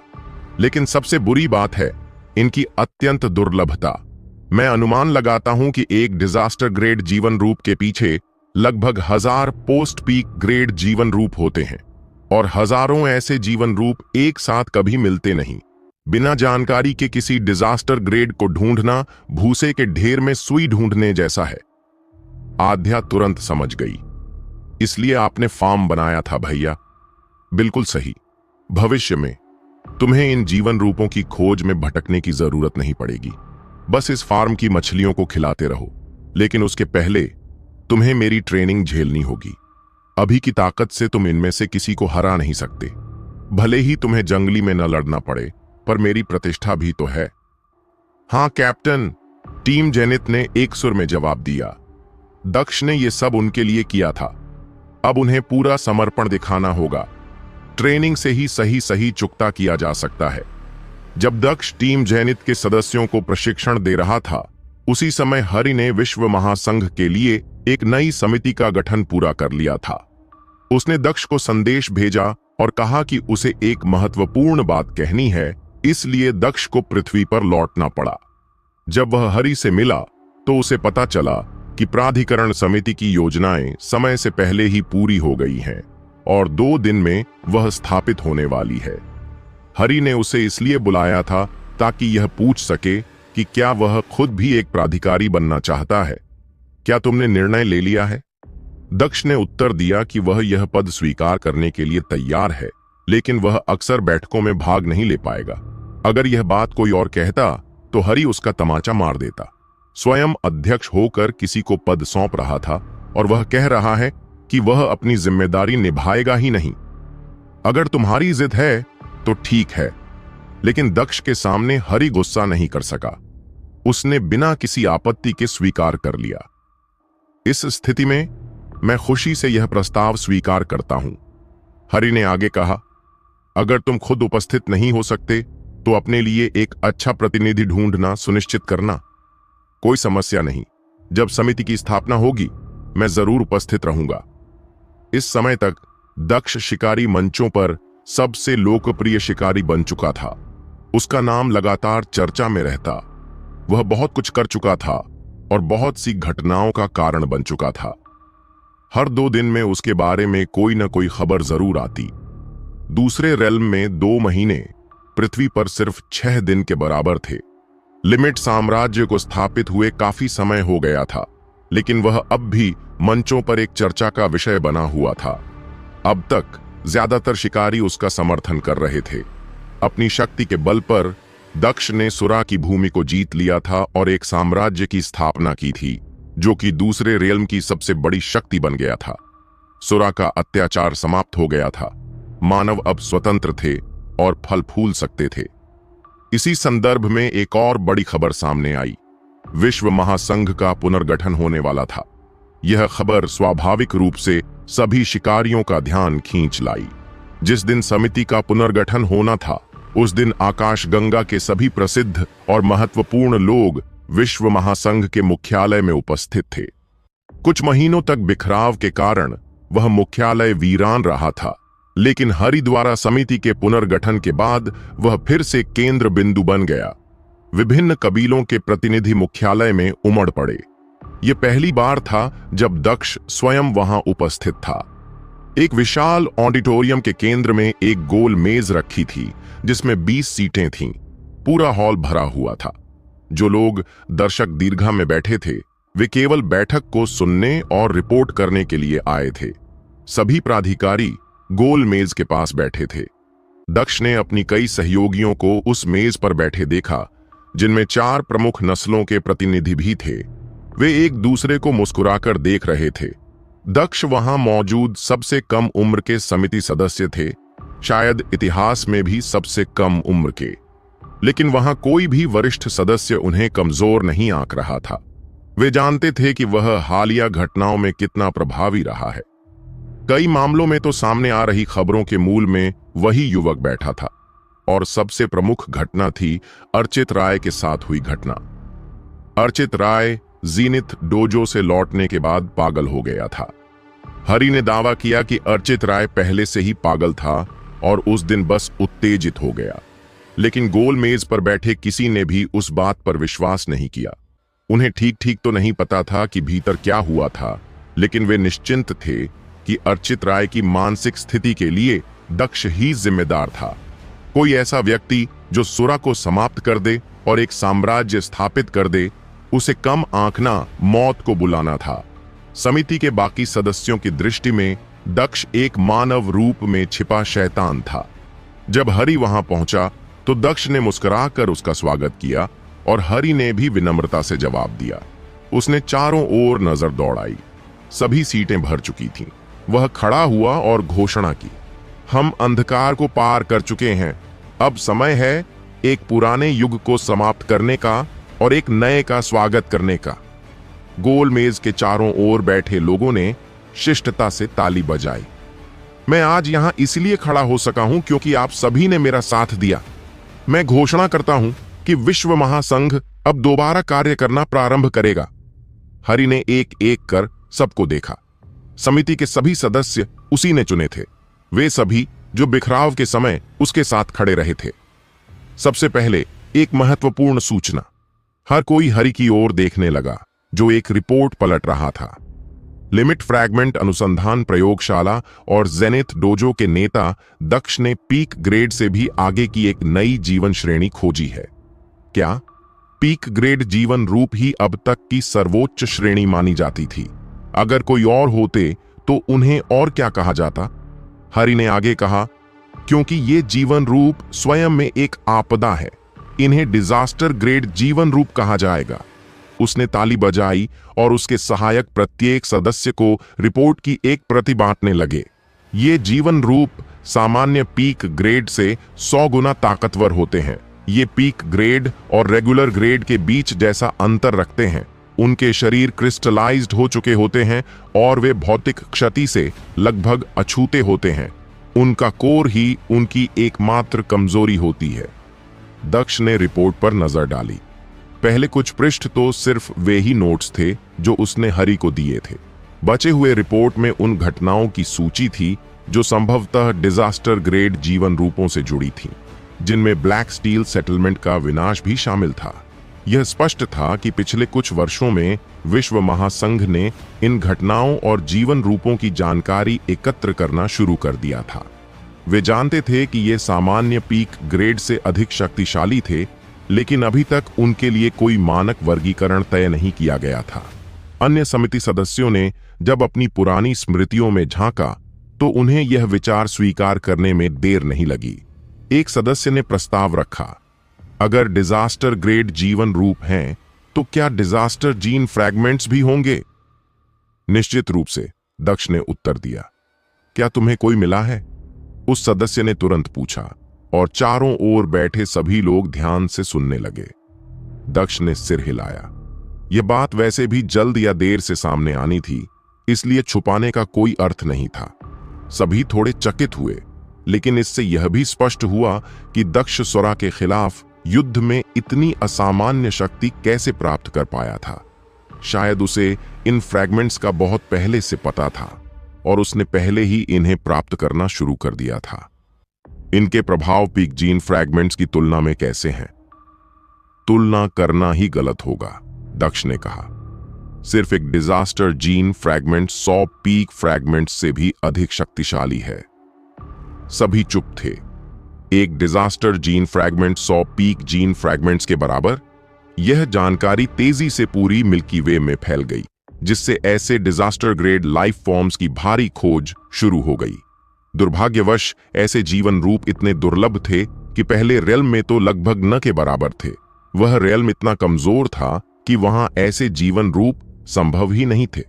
A: लेकिन सबसे बुरी बात है इनकी अत्यंत दुर्लभता। मैं अनुमान लगाता हूं कि एक डिजास्टर ग्रेड जीवन रूप के पीछे लगभग 1000 पोस्ट पीक ग्रेड जीवन रूप होते हैं, और हजारों ऐसे जीवन रूप एक साथ कभी मिलते नहीं। बिना जानकारी के किसी डिजास्टर ग्रेड को ढूंढना भूसे के ढेर में सुई ढूंढने जैसा है। आध्या तुरंत समझ गई। इसलिए आपने फार्म बनाया था भैया। बिल्कुल सही। भविष्य में तुम्हें इन जीवन रूपों की खोज में भटकने की जरूरत नहीं पड़ेगी। बस इस फार्म की मछलियों को खिलाते रहो। लेकिन उसके पहले तुम्हें मेरी ट्रेनिंग झेलनी होगी। अभी की ताकत से तुम इनमें से किसी को हरा नहीं सकते। भले ही तुम्हें जंगली में न लड़ना पड़े, पर मेरी प्रतिष्ठा भी तो है। हां कैप्टन, टीम जेनिथ ने एक सुर में जवाब दिया। दक्ष ने यह सब उनके लिए किया था। अब उन्हें पूरा समर्पण दिखाना होगा। ट्रेनिंग से ही सही चुकता किया जा सकता है। जब दक्ष टीम जेनिथ के सदस्यों को प्रशिक्षण दे रहा था, उसी समय हरि ने विश्व महासंघ के लिए एक नई समिति का गठन पूरा कर लिया था। उसने दक्ष को संदेश भेजा और कहा कि उसे एक महत्वपूर्ण बात कहनी है, इसलिए दक्ष को पृथ्वी पर लौटना पड़ा। जब वह हरि से मिला तो उसे पता चला कि प्राधिकरण समिति की योजनाएं समय से पहले ही पूरी हो गई हैं और 2 दिन में वह स्थापित होने वाली है। हरि ने उसे इसलिए बुलाया था ताकि यह पूछ सके कि क्या वह खुद भी एक प्राधिकारी बनना चाहता है। क्या तुमने निर्णय ले लिया है? दक्ष ने उत्तर दिया कि वह यह पद स्वीकार करने के लिए तैयार है, लेकिन वह अक्सर बैठकों में भाग नहीं ले पाएगा। अगर यह बात कोई और कहता तो हरि उसका तमाचा मार देता। स्वयं अध्यक्ष होकर किसी को पद सौंप रहा था और वह कह रहा है कि वह अपनी जिम्मेदारी निभाएगा ही नहीं। अगर तुम्हारी जिद है तो ठीक है, लेकिन दक्ष के सामने हरि गुस्सा नहीं कर सका। उसने बिना किसी आपत्ति के स्वीकार कर लिया। इस स्थिति में मैं खुशी से यह प्रस्ताव स्वीकार करता हूं। हरि ने आगे कहा, अगर तुम खुद उपस्थित नहीं हो सकते तो अपने लिए एक अच्छा प्रतिनिधि ढूंढना सुनिश्चित करना। कोई समस्या नहीं। जब समिति की स्थापना होगी मैं जरूर उपस्थित रहूंगा। इस समय तक दक्ष शिकारी मंचों पर सबसे लोकप्रिय शिकारी बन चुका था। उसका नाम लगातार चर्चा में रहता। वह बहुत कुछ कर चुका था और बहुत सी घटनाओं का कारण बन चुका था। हर 2 दिन में उसके बारे में कोई न कोई खबर जरूर आती। दूसरे रेल्म में 2 महीने पृथ्वी पर सिर्फ 6 दिन के बराबर थे। लिमिट साम्राज्य को स्थापित हुए काफी समय हो गया था, लेकिन वह अब भी मंचों पर एक चर्चा का विषय बना हुआ था। अब तक ज्यादातर शिकारी उसका समर्थन कर रहे थे। अपनी शक्ति के बल पर दक्ष ने सुरा की भूमि को जीत लिया था और एक साम्राज्य की स्थापना की थी, जो कि दूसरे रेल्म की सबसे बड़ी शक्ति बन गया था। सुरा का अत्याचार समाप्त हो गया था। मानव अब स्वतंत्र थे और फल फूल सकते थे। इसी संदर्भ में एक और बड़ी खबर सामने आई। विश्व महासंघ का पुनर्गठन होने वाला था। यह खबर स्वाभाविक रूप से सभी शिकारियों का ध्यान खींच लाई। जिस दिन समिति का पुनर्गठन होना था, उस दिन आकाशगंगा के सभी प्रसिद्ध और महत्वपूर्ण लोग विश्व महासंघ के मुख्यालय में उपस्थित थे। कुछ महीनों तक बिखराव के कारण वह मुख्यालय वीरान रहा था, लेकिन हरि द्वारा समिति के पुनर्गठन के बाद वह फिर से केंद्र बिंदु बन गया। विभिन्न कबीलों के प्रतिनिधि मुख्यालय में उमड़ पड़े। यह पहली बार था जब दक्ष स्वयं वहां उपस्थित था। एक विशाल ऑडिटोरियम के केंद्र में एक गोल मेज रखी थी जिसमें 20 सीटें थीं। पूरा हॉल भरा हुआ था। जो लोग दर्शक दीर्घा में बैठे थे वे केवल बैठक को सुनने और रिपोर्ट करने के लिए आए थे। सभी प्राधिकारी गोल मेज के पास बैठे थे। दक्ष ने अपनी कई सहयोगियों को उस मेज पर बैठे देखा, जिनमें 4 प्रमुख नस्लों के प्रतिनिधि भी थे। वे एक दूसरे को मुस्कुराकर देख रहे थे। दक्ष वहां मौजूद सबसे कम उम्र के समिति सदस्य थे, शायद इतिहास में भी सबसे कम उम्र के। लेकिन वहां कोई भी वरिष्ठ सदस्य उन्हें कमजोर नहीं आंक रहा था। वे जानते थे कि वह हालिया घटनाओं में कितना प्रभावी रहा है। कई मामलों में तो सामने आ रही खबरों के मूल में वही युवक बैठा था, और सबसे प्रमुख घटना थी अर्चित राय के साथ हुई घटना। अर्चित राय जीनित डोजो से लौटने के बाद पागल हो गया था। हरि ने दावा किया कि अर्चित राय पहले से ही पागल था और उस दिन बस उत्तेजित हो गया। लेकिन गोल मेज पर बैठे किसी ने भी उस बात पर विश्वास नहीं किया। उन्हें ठीक ठीक तो नहीं पता था कि भीतर क्या हुआ था, लेकिन वे निश्चिंत थे कि अर्चित राय की मानसिक स्थिति के लिए दक्ष ही जिम्मेदार था। कोई ऐसा व्यक्ति जो सुरा को समाप्त कर दे और एक साम्राज्य स्थापित कर दे, उसे कम आंकना मौत को बुलाना था। समिति के बाकी सदस्यों की दृष्टि में दक्ष एक मानव रूप में छिपा शैतान था। जब हरि वहां पहुंचा तो दक्ष ने मुस्कुराकर उसका स्वागत किया और हरि ने भी विनम्रता से जवाब दिया। उसने चारों ओर नजर दौड़ाई। सभी सीटें भर चुकी थीं। वह खड़ा हुआ और घोषणा की, हम अंधकार को पार कर चुके हैं। अब समय है एक पुराने युग को समाप्त करने का और एक नए का स्वागत करने का। गोल मेज के चारों ओर बैठे लोगों ने शिष्टता से ताली बजाई। मैं आज यहां इसलिए खड़ा हो सका हूं क्योंकि आप सभी ने मेरा साथ दिया। मैं घोषणा करता हूं कि विश्व महासंघ अब दोबारा कार्य करना प्रारंभ करेगा। हरि ने एक एक कर सबको देखा। समिति के सभी सदस्य उसी ने चुने थे, वे सभी जो बिखराव के समय उसके साथ खड़े रहे थे। सबसे पहले एक महत्वपूर्ण सूचना। हर कोई हरि की ओर देखने लगा, जो एक रिपोर्ट पलट रहा था। लिमिट फ्रैगमेंट अनुसंधान प्रयोगशाला और जेनिथ डोजो के नेता दक्ष ने पीक ग्रेड से भी आगे की एक नई जीवन श्रेणी खोजी है। क्या पीक ग्रेड जीवन रूप ही अब तक की सर्वोच्च श्रेणी मानी जाती थी? अगर कोई और होते तो उन्हें और क्या कहा जाता? हरि ने आगे कहा, क्योंकि ये जीवन रूप स्वयं में एक आपदा है, इन्हें डिजास्टर ग्रेड जीवन रूप कहा जाएगा। उसने ताली बजाई और उसके सहायक प्रत्येक सदस्य को रिपोर्ट की एक प्रति बांटने लगे। ये जीवन रूप सामान्य पीक ग्रेड से 100 गुना ताकतवर होते हैं। ये पीक ग्रेड और रेगुलर ग्रेड के बीच जैसा अंतर रखते हैं। उनके शरीर क्रिस्टलाइज्ड हो चुके होते हैं और वे भौतिक क्षति से लगभग अछूते होते हैं। उनका कोर ही उनकी एकमात्र कमजोरी होती है। दक्ष ने रिपोर्ट पर नजर डाली। पहले कुछ पृष्ठ तो सिर्फ वे ही नोट्स थे जो उसने हरि को दिए थे। बचे हुए रिपोर्ट में उन घटनाओं की सूची थी जो संभवतः डिजास्टर ग्रेड जीवन रूपों से जुड़ी थीं, जिनमें ब्लैक स्टील सेटलमेंट का विनाश भी शामिल था। यह स्पष्ट था कि पिछले कुछ वर्षों में विश्व महासंघ ने इन घटनाओं और जीवन रूपों की जानकारी एकत्र करना शुरू कर दिया था। वे जानते थे कि ये सामान्य पीक ग्रेड से अधिक शक्तिशाली थे, लेकिन अभी तक उनके लिए कोई मानक वर्गीकरण तय नहीं किया गया था। अन्य समिति सदस्यों ने जब अपनी पुरानी स्मृतियों में झांका तो उन्हें यह विचार स्वीकार करने में देर नहीं लगी। एक सदस्य ने प्रस्ताव रखा, अगर डिजास्टर ग्रेड जीवन रूप हैं तो क्या डिजास्टर जीन फ्रैगमेंट्स भी होंगे? निश्चित रूप से, दक्ष ने उत्तर दिया। क्या तुम्हें कोई मिला है? उस सदस्य ने तुरंत पूछा और चारों ओर बैठे सभी लोग ध्यान से सुनने लगे। दक्ष ने सिर हिलाया। यह बात वैसे भी जल्द या देर से सामने आनी थी, इसलिए छुपाने का कोई अर्थ नहीं था। सभी थोड़े चकित हुए, लेकिन इससे यह भी स्पष्ट हुआ कि दक्ष सुरा के खिलाफ युद्ध में इतनी असामान्य शक्ति कैसे प्राप्त कर पाया था। शायद उसे इन फ्रैगमेंट्स का बहुत पहले से पता था और उसने पहले ही इन्हें प्राप्त करना शुरू कर दिया था। इनके प्रभाव पीक जीन फ्रैगमेंट्स की तुलना में कैसे हैं? तुलना करना ही गलत होगा, दक्ष ने कहा। सिर्फ एक disaster gene fragment 100 peak fragments से भी अधिक शक्तिशाली है। सभी चुप थे। एक disaster gene fragment 100 peak gene fragments के बराबर? यह जानकारी तेजी से पूरी मिल्की वे में फैल गई, जिससे ऐसे डिजास्टर ग्रेड लाइफ फॉर्म्स की भारी खोज शुरू हो गई। दुर्भाग्यवश ऐसे जीवन रूप इतने दुर्लभ थे कि पहले रेल्म में तो लगभग न के बराबर थे। वह रेल्म इतना कमजोर था कि वहां ऐसे जीवन रूप संभव ही नहीं थे।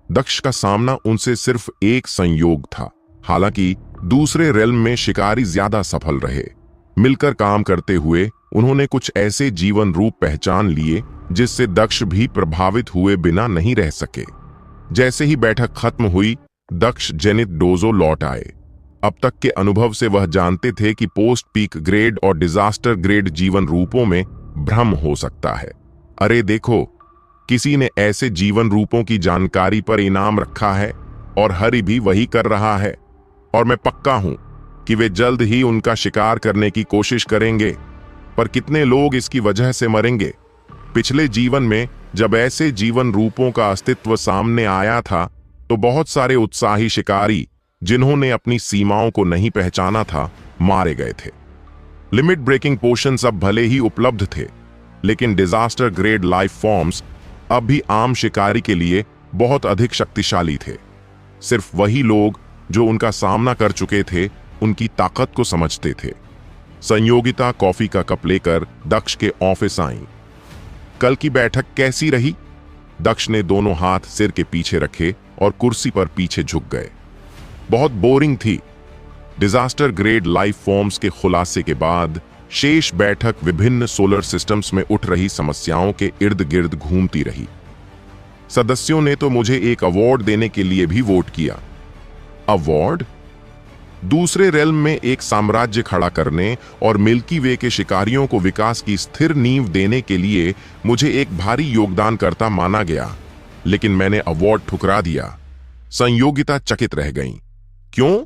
A: दक्ष का सामना उनसे सिर्फ एक संयोग था। हालांकि दूसरे रेल्म में शिकारी ज्यादा सफल रहे। मिलकर काम करते हुए उन्होंने कुछ ऐसे जीवन रूप पहचान लिए जिससे दक्ष भी प्रभावित हुए बिना नहीं रह सके। जैसे ही बैठक खत्म हुई, दक्ष जेनिथ डोजो लौट आए। अब तक के अनुभव से वह जानते थे कि पोस्ट पीक ग्रेड और डिजास्टर ग्रेड जीवन रूपों में भ्रम हो सकता है। अरे देखो, किसी ने ऐसे जीवन रूपों की जानकारी पर इनाम रखा है और हरि भी वही कर रहा है, और मैं पक्का हूं कि वे जल्द ही उनका शिकार करने की कोशिश करेंगे। पर कितने लोग इसकी वजह से मरेंगे? पिछले जीवन में जब ऐसे जीवन रूपों का अस्तित्व सामने आया था तो बहुत सारे उत्साही शिकारी, जिन्होंने अपनी सीमाओं को नहीं पहचाना था, मारे गए थे। लिमिट ब्रेकिंग पोशंस अब भले ही उपलब्ध थे, लेकिन डिजास्टर ग्रेड लाइफ फॉर्म्स अब भी आम शिकारी के लिए बहुत अधिक शक्तिशाली थे। सिर्फ वही लोग जो उनका सामना कर चुके थे उनकी ताकत को समझते थे। संयोगिता कॉफी का कप लेकर दक्ष के ऑफिस आई। कल की बैठक कैसी रही? दक्ष ने दोनों हाथ सिर के पीछे रखे और कुर्सी पर पीछे झुक गए। बहुत बोरिंग थी। डिजास्टर ग्रेड लाइफ फॉर्म्स के खुलासे के बाद शेष बैठक विभिन्न सोलर सिस्टम्स में उठ रही समस्याओं के इर्द गिर्द घूमती रही। सदस्यों ने तो मुझे एक अवार्ड देने के लिए भी वोट किया। अवार्ड? दूसरे रेल्म में एक साम्राज्य खड़ा करने और मिल्की वे के शिकारियों को विकास की स्थिर नींव देने के लिए मुझे एक भारी योगदानकर्ता माना गया, लेकिन मैंने अवार्ड ठुकरा दिया। संयोगिता चकित रह गईं। क्यों?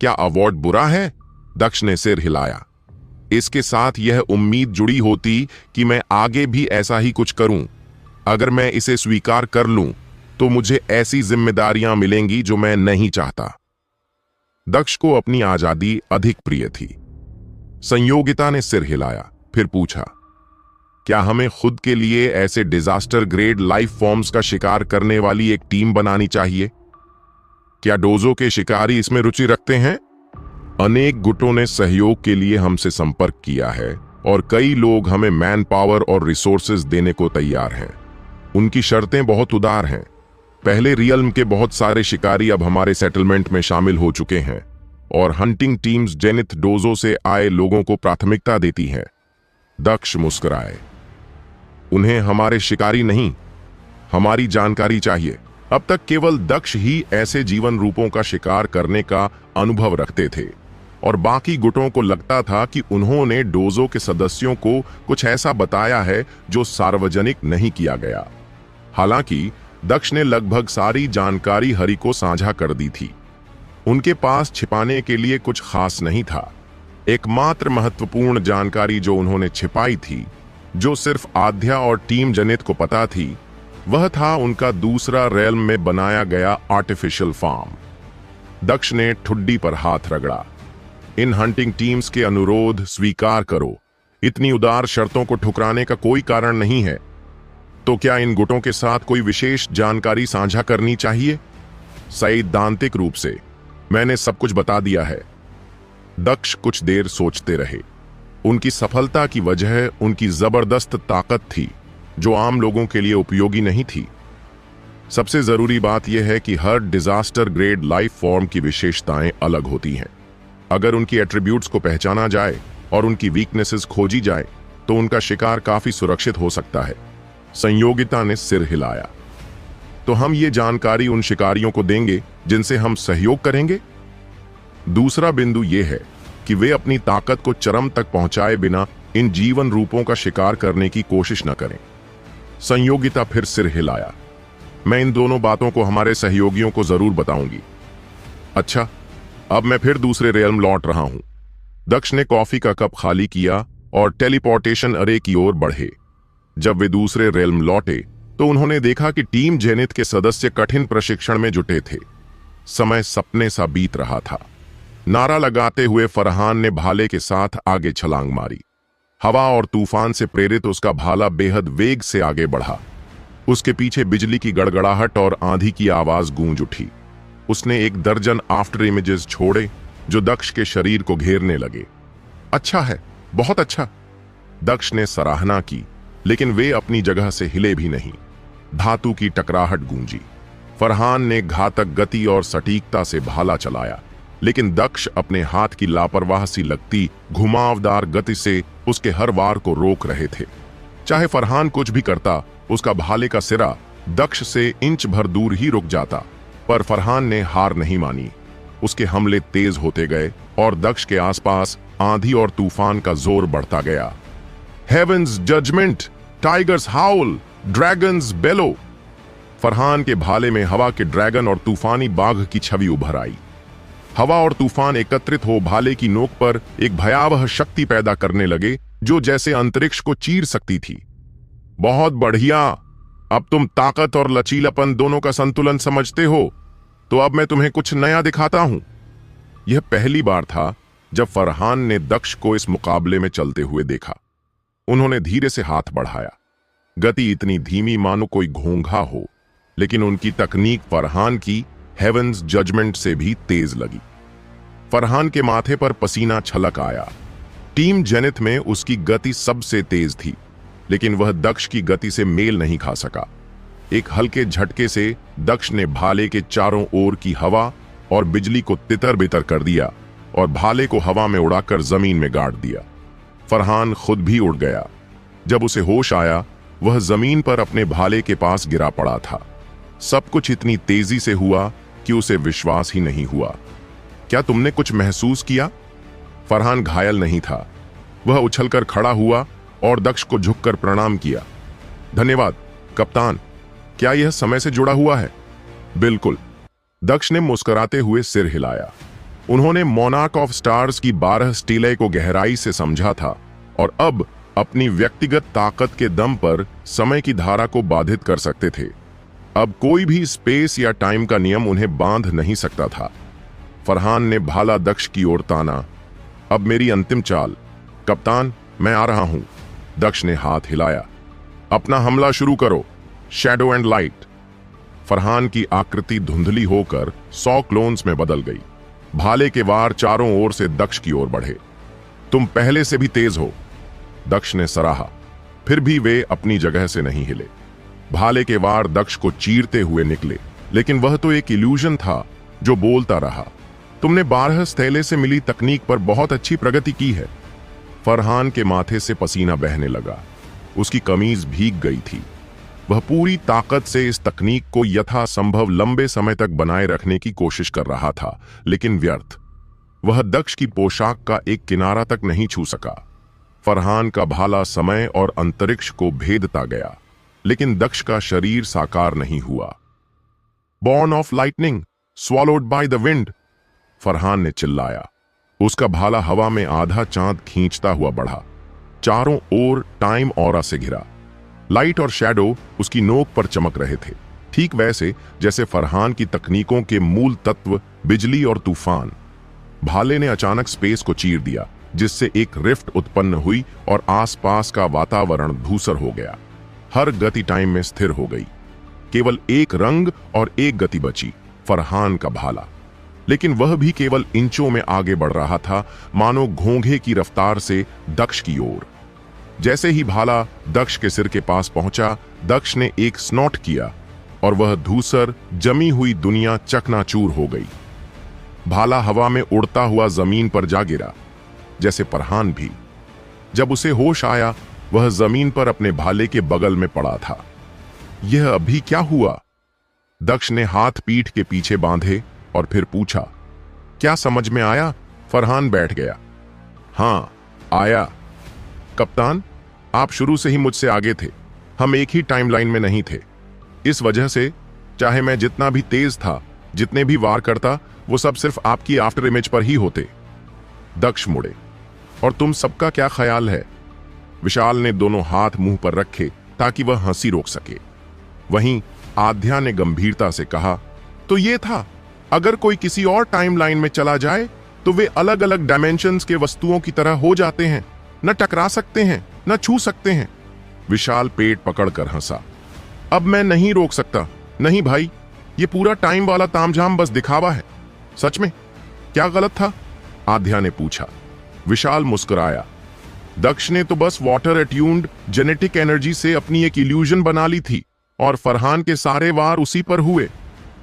A: क्या अवार्ड बुरा है? दक्ष ने सिर हिलाया। इसके साथ यह उम्मीद जुड़ी होती कि मैं आगे भी ऐसा ही कुछ करूं। अगर मैं इसे स्वीकार कर लूं तो मुझे ऐसी जिम्मेदारियां मिलेंगी जो मैं नहीं चाहता। दक्ष को अपनी आजादी अधिक प्रिय थी। संयोगिता ने सिर हिलाया, फिर पूछा, क्या हमें खुद के लिए ऐसे डिजास्टर ग्रेड लाइफ फॉर्म्स का शिकार करने वाली एक टीम बनानी चाहिए? क्या डोजो के शिकारी इसमें रुचि रखते हैं? अनेक गुटों ने सहयोग के लिए हमसे संपर्क किया है और कई लोग हमें मैन पावर और रिसोर्सेज देने को तैयार हैं। उनकी शर्तें बहुत उदार हैं। पहले रियल्म के बहुत सारे शिकारी अब हमारे सेटलमेंट में शामिल हो चुके हैं और हंटिंग टीम्स जेनिथ डोजो से आए लोगों को प्राथमिकता देती हैं। दक्ष मुस्कुराए। उन्हें हमारे शिकारी नहीं, हमारी जानकारी चाहिए। अब तक केवल दक्ष ही ऐसे जीवन रूपों का शिकार करने का अनुभव रखते थे और बाकी गुटों को लगता था कि उन्होंने डोजो के सदस्यों को कुछ ऐसा बताया है जो सार्वजनिक नहीं किया गया। हालांकि दक्ष ने लगभग सारी जानकारी हरि को साझा कर दी थी। उनके पास छिपाने के लिए कुछ खास नहीं था। एकमात्र महत्वपूर्ण जानकारी जो उन्होंने छिपाई थी, जो सिर्फ आध्या और टीम जनित को पता थी, वह था उनका दूसरा रेल्म में बनाया गया आर्टिफिशियल फार्म। दक्ष ने ठुड्डी पर हाथ रगड़ा। इन हंटिंग टीम्स के अनुरोध स्वीकार करो। इतनी उदार शर्तों को ठुकराने का कोई कारण नहीं है। तो क्या इन गुटों के साथ कोई विशेष जानकारी साझा करनी चाहिए? सैद्धांतिक रूप से मैंने सब कुछ बता दिया है। दक्ष कुछ देर सोचते रहे। उनकी सफलता की वजह उनकी जबरदस्त ताकत थी, जो आम लोगों के लिए उपयोगी नहीं थी। सबसे जरूरी बात यह है कि हर डिजास्टर ग्रेड लाइफ फॉर्म की विशेषताएं अलग होती हैं। अगर उनकी एट्रीब्यूट्स को पहचाना जाए और उनकी वीकनेसेस खोजी जाए तो उनका शिकार काफी सुरक्षित हो सकता है। संयोगिता ने सिर हिलाया। तो हम ये जानकारी उन शिकारियों को देंगे जिनसे हम सहयोग करेंगे। दूसरा बिंदु यह है कि वे अपनी ताकत को चरम तक पहुंचाए बिना इन जीवन रूपों का शिकार करने की कोशिश न करें। संयोगिता फिर सिर हिलाया। मैं इन दोनों बातों को हमारे सहयोगियों को जरूर बताऊंगी। अच्छा, अब मैं फिर दूसरे रेल्म लौट रहा हूं। दक्ष ने कॉफी का कप खाली किया और टेलीपोर्टेशन अरे की ओर बढ़े। जब वे दूसरे रेल्म लौटे तो उन्होंने देखा कि टीम जेनिथ के सदस्य कठिन प्रशिक्षण में जुटे थे। समय सपने सा बीत रहा था। नारा लगाते हुए फरहान ने भाले के साथ आगे छलांग मारी। हवा और तूफान से प्रेरित उसका भाला बेहद वेग से आगे बढ़ा। उसके पीछे बिजली की गड़गड़ाहट और आंधी की आवाज गूंज उठी। उसने 1 दर्जन आफ्टर इमेजेस छोड़े जो दक्ष के शरीर को घेरने लगे। अच्छा है, बहुत अच्छा, दक्ष ने सराहना की, लेकिन वे अपनी जगह से हिले भी नहीं। धातु की टकराहट गूंजी। फरहान ने घातक गति और सटीकता से भाला चलाया, लेकिन दक्ष अपने हाथ की लापरवाह सी लगती घुमावदार गति से उसके हर वार को रोक रहे थे। चाहे फरहान कुछ भी करता, उसका भाले का सिरा दक्ष से इंच भर दूर ही रुक जाता। पर फरहान ने हार नहीं मानी। उसके हमले तेज होते गए और दक्ष के आसपास आंधी और तूफान का जोर बढ़ता गया। हेवेंस जजमेंट, टाइगर्स हाउल, ड्रैगन्स बेलो। फरहान के भाले में हवा के ड्रैगन और तूफानी बाघ की छवि उभर आई। हवा और तूफान एकत्रित हो भाले की नोक पर एक भयावह शक्ति पैदा करने लगे जो जैसे अंतरिक्ष को चीर सकती थी। बहुत बढ़िया, अब तुम ताकत और लचीलापन दोनों का संतुलन समझते हो, तो अब मैं तुम्हें कुछ नया दिखाता हूं। यह पहली बार था जब फरहान ने दक्ष को इस मुकाबले में चलते हुए देखा। उन्होंने धीरे से हाथ बढ़ाया। गति इतनी धीमी मानो कोई घोंघा हो, लेकिन उनकी तकनीक फरहान की हेवेंस जजमेंट से भी तेज लगी। फरहान के माथे पर पसीना छलक आया। टीम जेनिथ में उसकी गति सबसे तेज थी, लेकिन वह दक्ष की गति से मेल नहीं खा सका। एक हल्के झटके से दक्ष ने भाले के चारों ओर की हवा और बिजली को तितर-बितर कर दिया और भाले को हवा में उड़ाकर जमीन में गाड़ दिया। फरहान खुद भी उड़ गया। जब उसे होश आया, वह जमीन पर अपने भाले के पास गिरा पड़ा था। सब कुछ इतनी तेजी से हुआ कि उसे विश्वास ही नहीं हुआ। क्या तुमने कुछ महसूस किया? फरहान घायल नहीं था। वह उछलकर खड़ा हुआ और दक्ष को झुककर प्रणाम किया। धन्यवाद कप्तान, क्या यह समय से जुड़ा हुआ है? बिल्कुल, दक्ष ने मुस्कुराते हुए सिर हिलाया। उन्होंने मोनार्क ऑफ स्टार्स की 12 स्टीलें को गहराई से समझा था और अब अपनी व्यक्तिगत ताकत के दम पर समय की धारा को बाधित कर सकते थे। अब कोई भी स्पेस या टाइम का नियम उन्हें बांध नहीं सकता था। फरहान ने भाला दक्ष की ओर ताना। अब मेरी अंतिम चाल। कप्तान, मैं आ रहा हूं। दक्ष ने हाथ हिलाया। अपना हमला शुरू करो, शैडो एंड लाइट। फरहान की आकृति धुंधली होकर 100 क्लोन्स में बदल गई। भाले के वार चारों ओर से दक्ष की ओर बढ़े। तुम पहले से भी तेज हो, दक्ष ने सराहा। फिर भी वे अपनी जगह से नहीं हिले। भाले के वार दक्ष को चीरते हुए निकले, लेकिन वह तो एक इल्यूजन था जो बोलता रहा। तुमने 12 स्थैले से मिली तकनीक पर बहुत अच्छी प्रगति की है। फरहान के माथे से पसीना बहने लगा। उसकी कमीज भीग गई थी। वह पूरी ताकत से इस तकनीक को यथासंभव लंबे समय तक बनाए रखने की कोशिश कर रहा था, लेकिन व्यर्थ। वह दक्ष की पोशाक का एक किनारा तक नहीं छू सका। फरहान का भाला समय और अंतरिक्ष को भेदता गया, लेकिन दक्ष का शरीर साकार नहीं हुआ। Born of lightning, swallowed by the wind, Farhan ने चिल्लाया। उसका भाला हवा में आधा चांद खींचता हुआ बढ़ा। चारों ओर टाइम ऑरा से घिरा। लाइट और शैडो उसकी नोक पर चमक रहे थे, ठीक वैसे जैसे फरहान की तकनीकों के मूल तत्व बिजली और तूफान। भाले ने अचानक स्पेस को चीर दिया, जिससे एक रिफ्ट उत्पन्न हुई और आसपास का वातावरण धूसर हो गया। हर गति टाइम में स्थिर हो गई। केवल एक रंग और एक गति बची, फरहान का भाला। लेकिन वह भी केवल इंचों में आगे बढ़ रहा था, मानो घोंघे की रफ्तार से दक्ष की ओर। जैसे ही भाला दक्ष के सिर के पास पहुंचा, दक्ष ने एक स्नॉट किया और वह धूसर जमी हुई दुनिया चकनाचूर हो गई। भाला हवा में उड़ता हुआ जमीन पर जा गिरा, जैसे फरहान भी। जब उसे होश आया, वह जमीन पर अपने भाले के बगल में पड़ा था। यह अभी क्या हुआ? दक्ष ने हाथ पीठ के पीछे बांधे और फिर पूछा, क्या समझ में आया? फरहान बैठ गया। हां, आया। कप्तान, आप शुरू से ही मुझसे आगे थे। हम एक ही टाइमलाइन में नहीं थे। इस वजह से चाहे मैं जितना भी तेज था, जितने भी वार करता, वो सब सिर्फ आपकी आफ्टर इमेज पर ही होते। दक्ष मुड़े। और तुम सबका क्या ख्याल है? विशाल ने दोनों हाथ मुंह पर रखे ताकि वह हंसी रोक सके। वहीं आध्या ने गंभीरता से कहा, तो ये था, अगर कोई किसी और टाइमलाइन में चला जाए तो वे अलग अलग डायमेंशंस के वस्तुओं की तरह हो जाते हैं, न टकरा सकते हैं, न छू सकते हैं। विशाल पेट पकड़कर हंसा। अब मैं नहीं रोक सकता। नहीं भाई, ये पूरा टाइम वाला तामझाम बस दिखावा है। सच में क्या गलत था? आध्या ने पूछा। विशाल मुस्कुराया। दक्ष ने तो बस वाटर एट्यून्ड जेनेटिक एनर्जी से अपनी एक इल्यूजन बना ली थी और फरहान के सारे वार उसी पर हुए।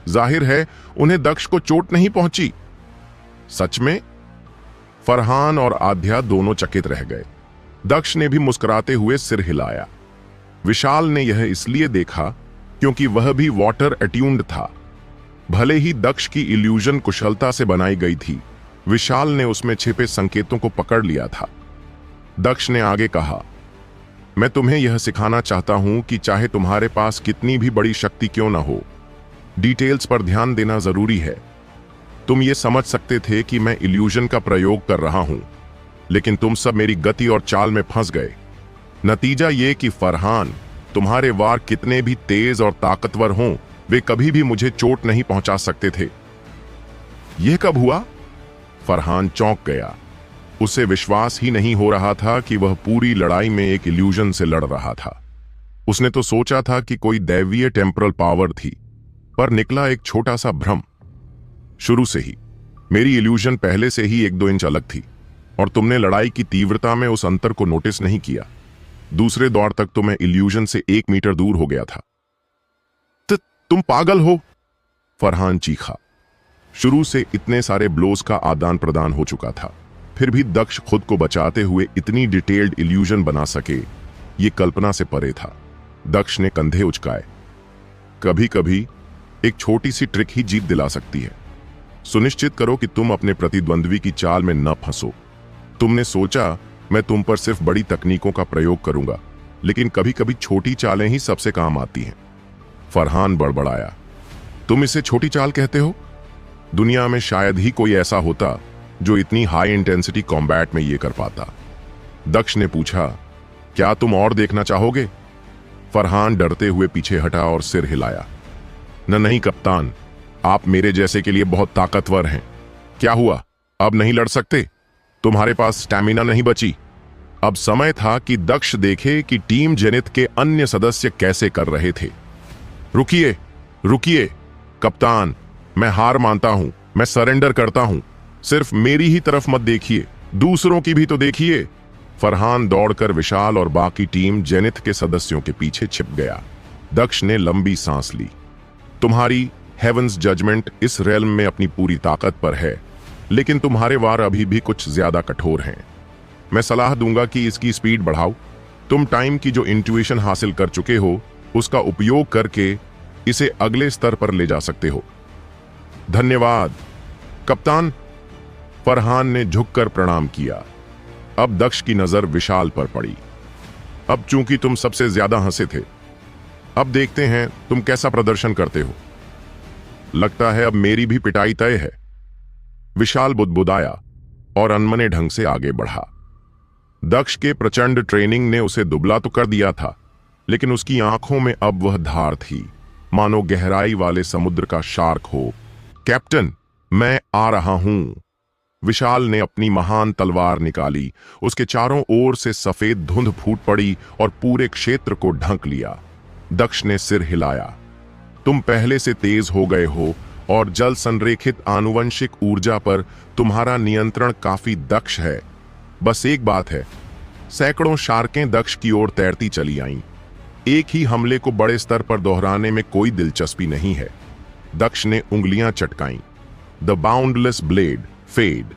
A: जाहिर है उन्हें दक्ष को चोट नहीं पहुंची। सच में? फरहान और आध्या दोनों चकित रह गए। दक्ष ने भी मुस्कुराते हुए सिर हिलाया। विशाल ने यह इसलिए देखा क्योंकि वह भी वाटर एट्यून्ड था। भले ही दक्ष की इल्यूजन कुशलता से बनाई गई थी, विशाल ने उसमें छिपे संकेतों को पकड़ लिया था। दक्ष ने आगे कहा, मैं तुम्हें यह सिखाना चाहता हूं कि चाहे तुम्हारे पास कितनी भी बड़ी शक्ति क्यों ना हो, डिटेल्स पर ध्यान देना जरूरी है। तुम ये समझ सकते थे कि मैं इल्यूजन का प्रयोग कर रहा हूं, लेकिन तुम सब मेरी गति और चाल में फंस गए। नतीजा ये कि फरहान, तुम्हारे वार कितने भी तेज और ताकतवर हों, वे कभी भी मुझे चोट नहीं पहुंचा सकते थे। यह कब हुआ? फरहान चौंक गया। उसे विश्वास ही नहीं हो रहा था कि वह पूरी लड़ाई में एक इल्यूजन से लड़ रहा था। उसने तो सोचा था कि कोई दैवीय टेम्परल पावर थी, पर निकला एक छोटा सा भ्रम। शुरू से ही मेरी इल्यूजन पहले से ही 1-2 इंच अलग थी और तुमने लड़ाई की तीव्रता में उस अंतर को नोटिस नहीं किया। दूसरे दौर तक तो मैं इल्यूजन से 1 मीटर दूर हो गया था। तुम पागल हो? फरहान चीखा। शुरू से इतने सारे ब्लोज का आदान प्रदान हो चुका था, फिर भी दक्ष खुद को बचाते हुए इतनी डिटेल्ड इल्यूजन बना सके, ये कल्पना से परे था। दक्ष ने कंधे उचकाए। कभी कभी एक छोटी सी ट्रिक ही जीत दिला सकती है। सुनिश्चित करो कि तुम अपने प्रतिद्वंद्वी की चाल में न फंसो। तुमने सोचा मैं तुम पर सिर्फ बड़ी तकनीकों का प्रयोग करूंगा, लेकिन कभी कभी छोटी चालें ही सबसे काम आती हैं। फरहान बड़बड़ाया। तुम इसे छोटी चाल कहते हो? दुनिया में शायद ही कोई ऐसा होता जो इतनी हाई इंटेंसिटी कॉम्बैट में ये कर पाता। दक्ष ने पूछा, क्या तुम और देखना चाहोगे? फरहान डरते हुए पीछे हटा और सिर हिलाया। नहीं कप्तान, आप मेरे जैसे के लिए बहुत ताकतवर हैं। क्या हुआ, अब नहीं लड़ सकते? तुम्हारे पास स्टैमिना नहीं बची? अब समय था कि दक्ष देखे कि टीम जेनिथ के अन्य सदस्य कैसे कर रहे थे। रुकिए, रुकिए कप्तान, मैं हार मानता हूं, मैं सरेंडर करता हूं। सिर्फ मेरी ही तरफ मत देखिए, दूसरों की भी तो देखिए। फरहान दौड़कर विशाल और बाकी टीम जेनिथ के सदस्यों के पीछे छिप गया। दक्ष ने लंबी सांस ली। तुम्हारी हेवंस जजमेंट इस रेल्म में अपनी पूरी ताकत पर है, लेकिन तुम्हारे वार अभी भी कुछ ज्यादा कठोर हैं। मैं सलाह दूंगा कि इसकी स्पीड बढ़ाओ। तुम टाइम की जो इंट्यूशन हासिल कर चुके हो, उसका उपयोग करके इसे अगले स्तर पर ले जा सकते हो। धन्यवाद कप्तान। फरहान ने झुककर प्रणाम किया। अब दक्ष की नजर विशाल पर पड़ी। अब चूंकि तुम सबसे ज्यादा हंसे थे, अब देखते हैं तुम कैसा प्रदर्शन करते हो। लगता है अब मेरी भी पिटाई तय है। विशाल बुदबुदाया और अनमने ढंग से आगे बढ़ा। दक्ष के प्रचंड ट्रेनिंग ने उसे दुबला तो कर दिया था, लेकिन उसकी आंखों में अब वह धार थी, मानो गहराई वाले समुद्र का शार्क हो। कैप्टन, मैं आ रहा हूं। विशाल ने अपनी महान तलवार निकाली। उसके चारों ओर से सफेद धुंध फूट पड़ी और पूरे क्षेत्र को ढक लिया। दक्ष ने सिर हिलाया। तुम पहले से तेज हो गए हो और जल संरेखित आनुवंशिक ऊर्जा पर तुम्हारा नियंत्रण काफी दक्ष है। बस एक बात है, सैकड़ों शार्कें दक्ष की ओर तैरती चली आईं। एक ही हमले को बड़े स्तर पर दोहराने में कोई दिलचस्पी नहीं है। दक्ष ने उंगलियां चटकाईं। The boundless blade fade.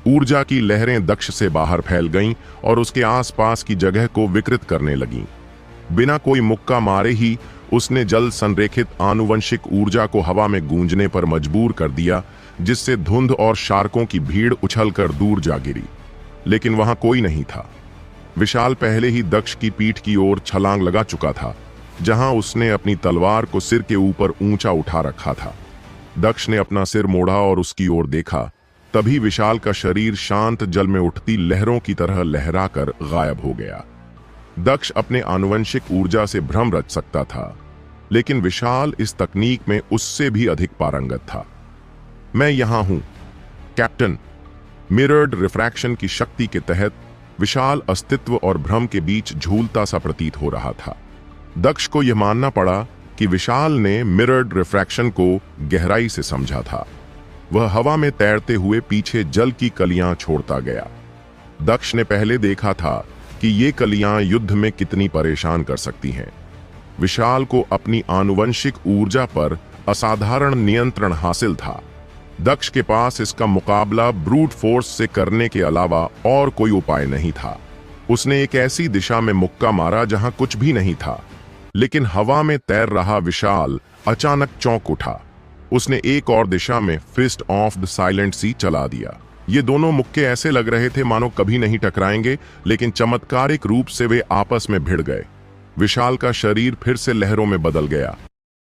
A: ऊर्जा की लहरें दक्ष से बाहर फैल गईं और उसके आसपास की जगह को विकृत करने लगीं। बिना कोई मुक्का मारे ही उसने जल संरेखित आनुवंशिक ऊर्जा को हवा में गूंजने पर मजबूर कर दिया, जिससे धुंध और शार्कों की भीड़ उछलकर दूर जा गिरी। लेकिन वहां कोई नहीं था। विशाल पहले ही दक्ष की पीठ की ओर छलांग लगा चुका था जहां उसने अपनी तलवार को सिर के ऊपर ऊंचा उठा रखा था। दक्ष ने अपना सिर मोड़ा और उसकी ओर देखा। तभी विशाल का शरीर शांत जल में उठती लहरों की तरह लहराकर गायब हो गया। दक्ष अपने आनुवंशिक ऊर्जा से भ्रम रच सकता था, लेकिन विशाल इस तकनीक में उससे भी अधिक पारंगत था। मैं यहां हूं, कैप्टन। मिरर्ड रिफ्रैक्शन की शक्ति के तहत विशाल अस्तित्व और भ्रम के बीच झूलता सा प्रतीत हो रहा था। दक्ष को यह मानना पड़ा कि विशाल ने मिरर्ड रिफ्रैक्शन को गहराई से समझा था। वह हवा में तैरते हुए पीछे जल की कलियां छोड़ता गया। दक्ष ने पहले देखा था कि ये कलियां युद्ध में कितनी परेशान कर सकती हैं। विशाल को अपनी आनुवंशिक ऊर्जा पर असाधारण नियंत्रण हासिल था। दक्ष के पास इसका मुकाबला ब्रूट फोर्स से करने के अलावा और कोई उपाय नहीं था। उसने एक ऐसी दिशा में मुक्का मारा जहां कुछ भी नहीं था, लेकिन हवा में तैर रहा विशाल अचानक चौंक उठा। उसने एक और दिशा में फिस्ट ऑफ द साइलेंट सी चला दिया। ये दोनों मुक्के ऐसे लग रहे थे मानो कभी नहीं टकराएंगे, लेकिन चमत्कारिक रूप से वे आपस में भिड़ गए। विशाल का शरीर फिर से लहरों में बदल गया।